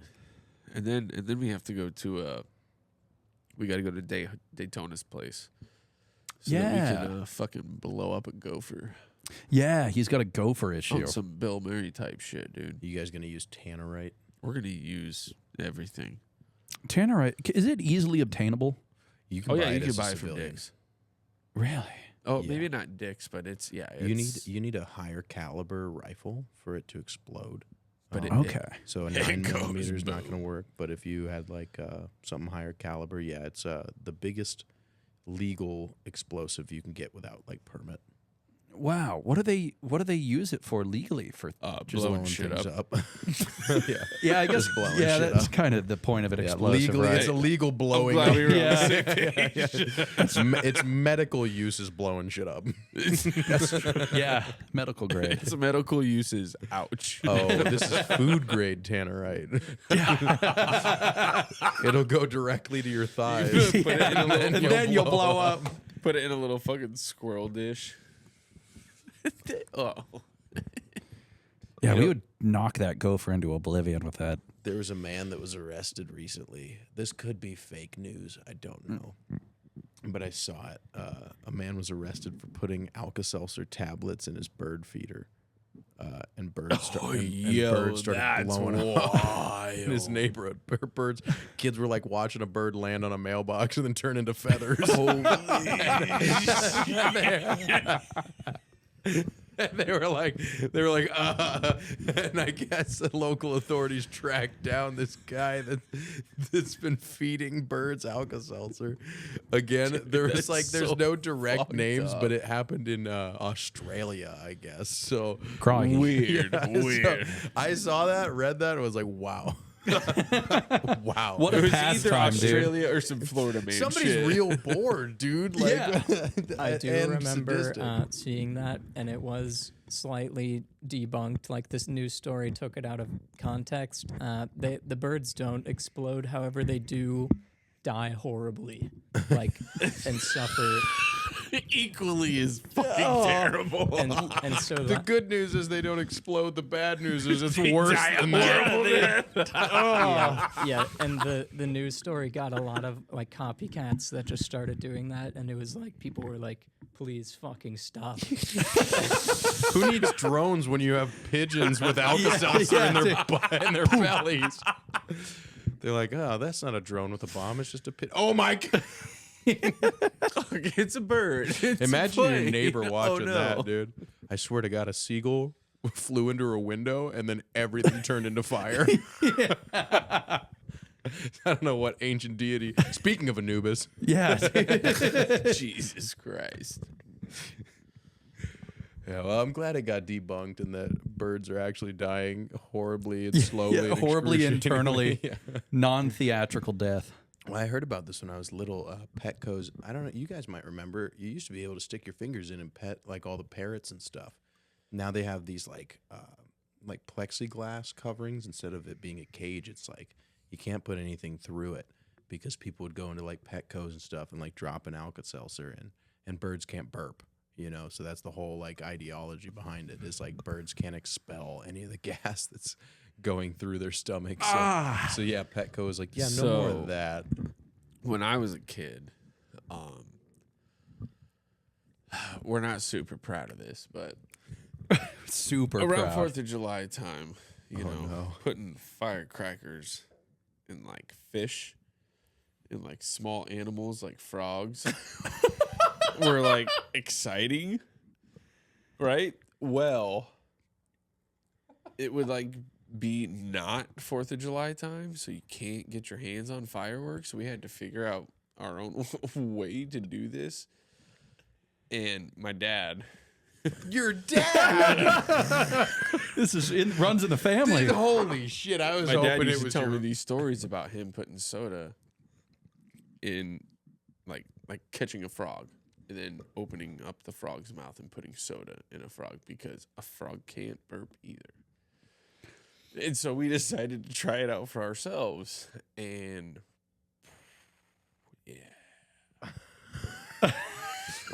B: And then we have to go to we got to go to Daytona's place. so that we
D: Yeah.
B: can fucking blow up a gopher
D: Yeah, he's got a gopher issue.
B: on some Bill Murray type shit, dude.
C: You guys gonna use tannerite?
B: We're gonna use everything.
D: Tannerite, is it easily obtainable?
C: You can
B: Oh
C: buy
B: yeah,
C: it
B: you can
C: as a
B: buy it from
C: civilian.
B: Dick's.
D: Really?
B: Oh,
C: Yeah.
B: maybe not Dick's, but it's
C: You
B: it's-
C: need a higher caliber rifle for it to explode.
B: But
D: Okay.
C: So a
B: It
C: 9
B: goes
C: millimeter is not
B: boom.
C: going to work. But if you had like something higher caliber, yeah, it's the biggest legal explosive you can get without like permit.
D: Wow. What do they use it for legally? For
C: Just
B: blowing shit
C: things
B: up.
C: yeah,
D: yeah, I guess.
C: blowing
D: Yeah,
C: shit
D: that's
C: up.
D: kind of the point of an
C: yeah.
D: explosive,
C: Legally,
D: right?
C: it's illegal blowing.
B: glad
C: up.
B: we were on the
D: Yeah.
B: same page.
C: It's medical use is blowing shit up.
D: Yeah, medical grade.
B: It's medical uses. Ouch.
C: Oh, this is food grade tannerite. It'll go directly to your thighs.
B: Put it in a little,
D: And then you'll blow up.
B: Put it in a little fucking squirrel dish. Oh,
D: Yeah, we would knock that gopher into oblivion with that.
C: There was a man that was arrested recently. This could be fake news. I don't know. But I saw it. A man was arrested for putting Alka-Seltzer tablets in his bird feeder. And birds, birds started blowing up in his neighborhood. Kids were like watching a bird land on a mailbox and then turn into feathers. And they were like, and I guess the local authorities tracked down this guy that's been feeding birds Alka-Seltzer. Again, there's
B: so
C: no direct
B: fucked
C: names,
B: up.
C: but it happened in Australia, I guess. So
D: Crikey.
B: weird,
C: yeah,
B: weird.
C: so I saw that, read that, and was like, wow. Wow.
D: What
B: It
D: a
B: was either
D: pastime, dude.
B: Australia or some Florida man
C: Somebody's
B: shit.
C: real bored, dude. Like,
E: I do
C: and
E: remember
C: sadistic.
E: seeing that, and it was slightly debunked. Like this news story took it out of context. The birds don't explode, however, they do die horribly, like and suffer.
B: Equally is fucking terrible.
E: And so
C: The good news is they don't explode. The bad news is it's worse than
B: that.
E: yeah, and the news story got a lot of like copycats that just started doing that, and it was like people were like, "Please fucking stop."
C: Who needs drones when you have pigeons with Alka-Seltzer in their bellies? They're like, oh, that's not a drone with a bomb. It's just a pigeon. Oh, my God.
B: It's a bird. It's a
C: Imagine your
B: plane.
C: neighbor watching
B: no.
C: that, dude. I swear to God, a seagull flew into a window and then everything turned into fire. I don't know what ancient deity. Speaking of Anubis.
D: Yeah.
B: Jesus Christ.
C: Yeah, well, I'm glad it got debunked and that birds are actually dying horribly and slowly.
D: Yeah,
C: and
D: horribly
C: excruciatingly.
D: internally.
C: Yeah.
D: Non-theatrical death.
C: Well, I heard about this when I was little. Petco's. I don't know. You guys might remember. You used to be able to stick your fingers in and pet like all the parrots and stuff. Now they have these like plexiglass coverings instead of it being a cage. It's like you can't put anything through it because people would go into like Petco's and stuff and like drop an Alka-Seltzer and birds can't burp. You know, so that's the whole like ideology behind it. Is like birds can't expel any of the gas that's going through their stomach. So yeah, Petco is like, yeah, no more
B: So-
C: of that.
B: When I was a kid, we're not super proud of this, but
D: Super
B: around
D: proud.
B: 4th of July time, putting firecrackers in like fish and like small animals like frogs were like exciting, right? Well, it would like be not 4th of July time, so you can't get your hands on fireworks. So we had to figure out our own way to do this. And my dad,
C: Your dad.
D: This is runs in the family.
C: Holy shit! I was
B: my dad
C: hoping
B: used
C: it
B: to
C: was
B: tell
C: your.
B: me these stories about him putting soda in, like catching a frog and then opening up the frog's mouth and putting soda in a frog because a frog can't burp either. And so we decided to try it out for ourselves. And yeah.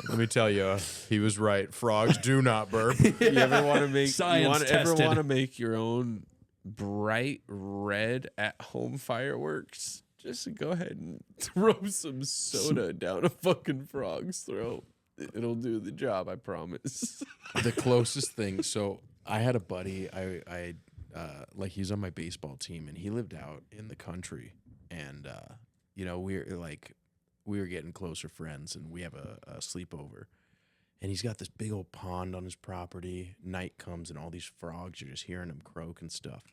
C: Let me tell you, he was right. Frogs do not burp.
B: You ever want to make
D: Science
B: ever
D: tested.
B: want to make your own bright red at home fireworks? Just go ahead and throw some soda down a fucking frog's throat. It'll do the job, I promise.
C: The closest thing. So I had a buddy. Like he's on my baseball team, and he lived out in the country, and we were getting closer friends, and we have a sleepover, and he's got this big old pond on his property. Night comes, and all these frogs, you're just hearing them croak and stuff.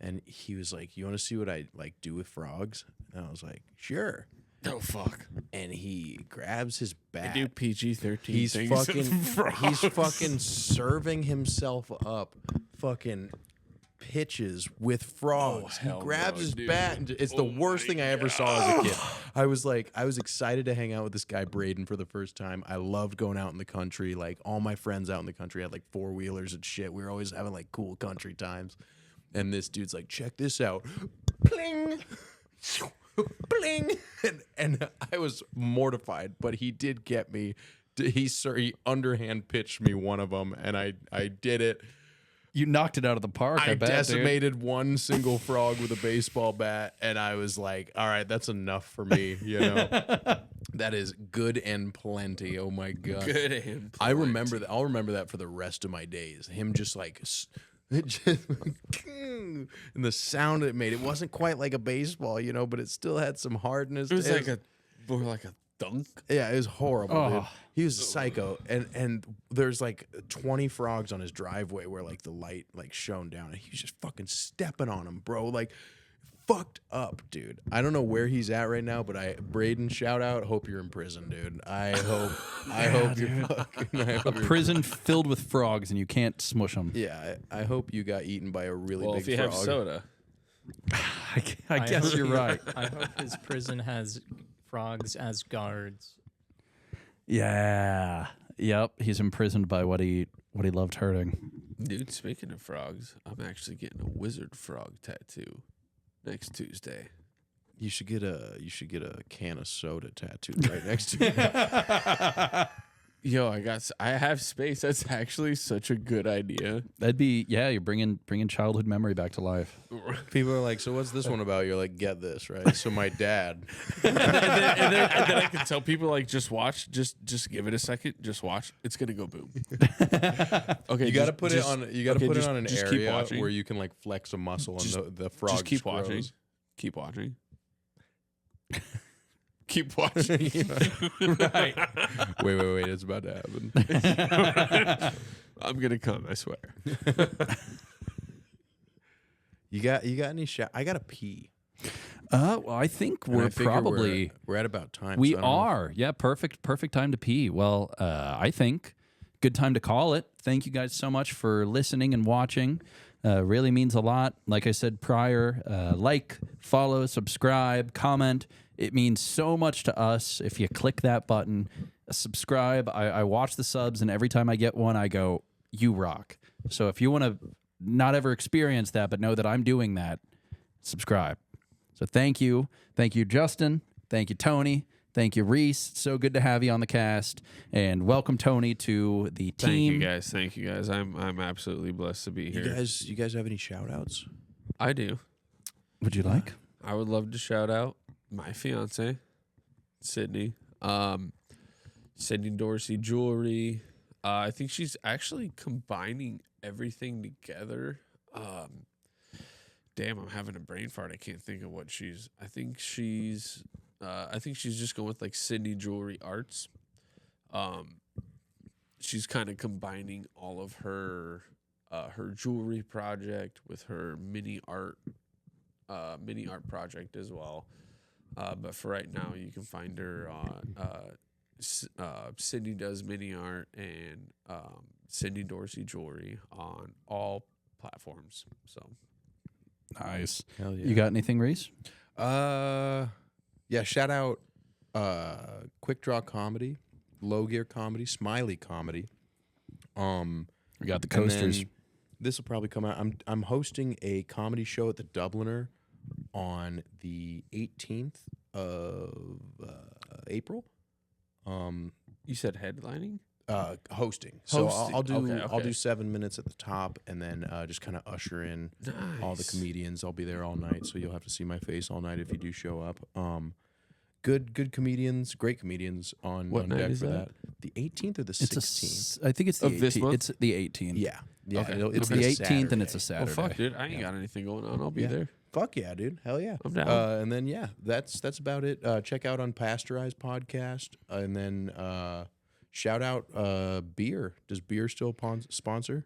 C: And he was like, "You want to see what I like do with frogs?" And I was like, "Sure."
B: Oh fuck!
C: And he grabs his bat.
B: I do PG-13.
C: He's
B: things
C: fucking
B: with frogs.
C: he's fucking serving himself up fucking pitches with frogs. He
B: hell
C: grabs
B: no,
C: his
B: dude.
C: bat and it's the worst thing I ever saw as a kid. I was excited to hang out with this guy Braden for the first time. I loved going out in the country. Like all my friends out in the country had like four-wheelers and shit. We were always having like cool country times. And this dude's like, "Check this out." Pling. Bling, and I was mortified, but he did get me. He underhand pitched me one of them, and I did it.
D: You knocked it out of the park. I bet,
C: decimated one single frog with a baseball bat, and I was like, "All right, that's enough for me." You know, that is good and plenty. Oh my god,
B: Good and
C: I remember that. I'll remember that for the rest of my days. Him just like. It just, and the sound it made, it wasn't quite like a baseball, you know, but it still had some hardness.
B: It was more like a dunk.
C: Yeah, it was horrible, dude.
D: Oh.
C: He was a psycho, and there's like 20 frogs on his driveway where like the light like shone down, and he was just fucking stepping on them, bro. Like fucked up, dude. I don't know where he's at right now, but Braden, shout out. Hope you're in prison, dude. I hope you're fucking.
D: A prison filled with frogs and you can't smush them.
C: Yeah, I hope you got eaten by a really
B: Well,
C: big
B: if you
C: frog.
B: have soda.
D: I guess
E: hope-
D: you're right.
E: I hope his prison has frogs as guards.
D: Yeah. Yep. He's imprisoned by what he loved hurting.
B: Dude, speaking of frogs, I'm actually getting a wizard frog tattoo next Tuesday.
C: You should get a can of soda tattooed right next to you.
B: Yo, I have space. That's actually such a good idea.
D: That'd be you're bringing childhood memory back to life.
C: People are like, "So what's this one about?" You're like, "Get this, right?" So my dad,
B: and then I can tell people like, just watch, just give it a second, just watch. It's gonna go boom. Okay,
C: you got to put it on. You got to put it on an
B: just keep
C: area
B: watching.
C: where you can like flex a muscle and the frog.
B: Just keep
C: grows.
B: watching. Keep watching. Keep watching.
D: Right.
C: Wait! It's about to happen.
B: I'm gonna come. I swear.
C: You got any shot? I got to pee.
D: Well, I think
C: And I
D: we're
C: figure
D: probably
C: we're at about time.
D: we
C: so I don't know.
D: are. Yeah, perfect time to pee. Well, I think good time to call it. Thank you guys so much for listening and watching. Really means a lot. Like I said prior, like, follow, subscribe, comment. It means so much to us if you click that button, subscribe. I watch the subs, and every time I get one, I go, "You rock." So if you want to not ever experience that, but know that I'm doing that, subscribe. So thank you, Justin. Thank you, Tony. Thank you, Reece. So good to have you on the cast, and welcome, Tony, to the team.
B: Thank you guys. I'm absolutely blessed to be here.
C: You guys have any shout outs?
B: I do.
D: Would you like?
B: I would love to shout out my fiance, Sydney. Sydney Dorsey Jewelry. I think she's actually combining everything together. Damn, I'm having a brain fart. I can't think of what she's. I think she's just going with like Sydney Jewelry Arts. She's kind of combining all of her jewelry project with her mini art project as well. But for right now, you can find her on Sydney Does Mini Art and Sydney Dorsey Jewelry on all platforms. So
D: Nice.
C: Hell yeah.
D: You got anything, Reece?
C: Yeah, shout out Quick Draw Comedy, Low Gear Comedy, Smiley Comedy.
D: We got the
C: And
D: coasters.
C: then this will probably come out. I'm hosting a comedy show at the Dubliner on the 18th of April.
B: you said headlining?
C: Hosting. So
B: Hosting.
C: I'll do
B: Okay,
C: I'll do
B: okay.
C: 7 minutes at the top, and then just kind of usher in all the
B: Nice.
C: comedians. I'll be there all night, so you'll have to see my face all night if you do show up. good comedians, great comedians on
B: What night
C: deck
B: is
C: for
B: that?
C: that. The 18th or the
D: It's
C: 16th?
D: I think it's the
B: Of this
D: 18th.
B: month?
D: It's the 18th.
C: Yeah.
B: Okay.
D: It's
C: be
D: the
C: a
D: 18th and it's a
C: Saturday.
D: Saturday.
B: Well, fuck, dude. I ain't got anything going on. I'll be
C: Yeah.
B: there.
C: Fuck yeah, dude. Hell yeah.
B: I'm down.
C: And then that's about it. Check out Unpasteurized podcast, and then shout out beer. Does beer still sponsor?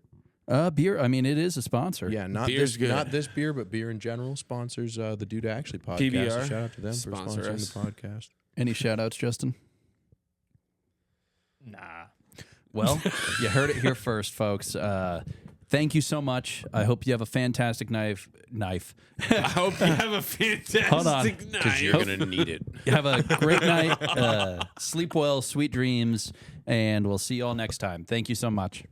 D: Beer. I mean, it is a sponsor.
C: Yeah,
B: Beer's good.
C: not this beer, but beer in general sponsors the Dude Actually podcast.
B: PBR.
C: So shout out to them for
B: Sponsor
C: sponsoring
B: us.
C: the podcast.
D: Any shout outs, Justin?
E: Nah.
D: Well, you heard it here first, folks. Thank you so much. I hope you have a fantastic knife.
B: I hope you have a fantastic
D: Hold on,
B: night.
C: You're gonna need it.
D: Have a great night. Sleep well, sweet dreams, and we'll see you all next time. Thank you so much.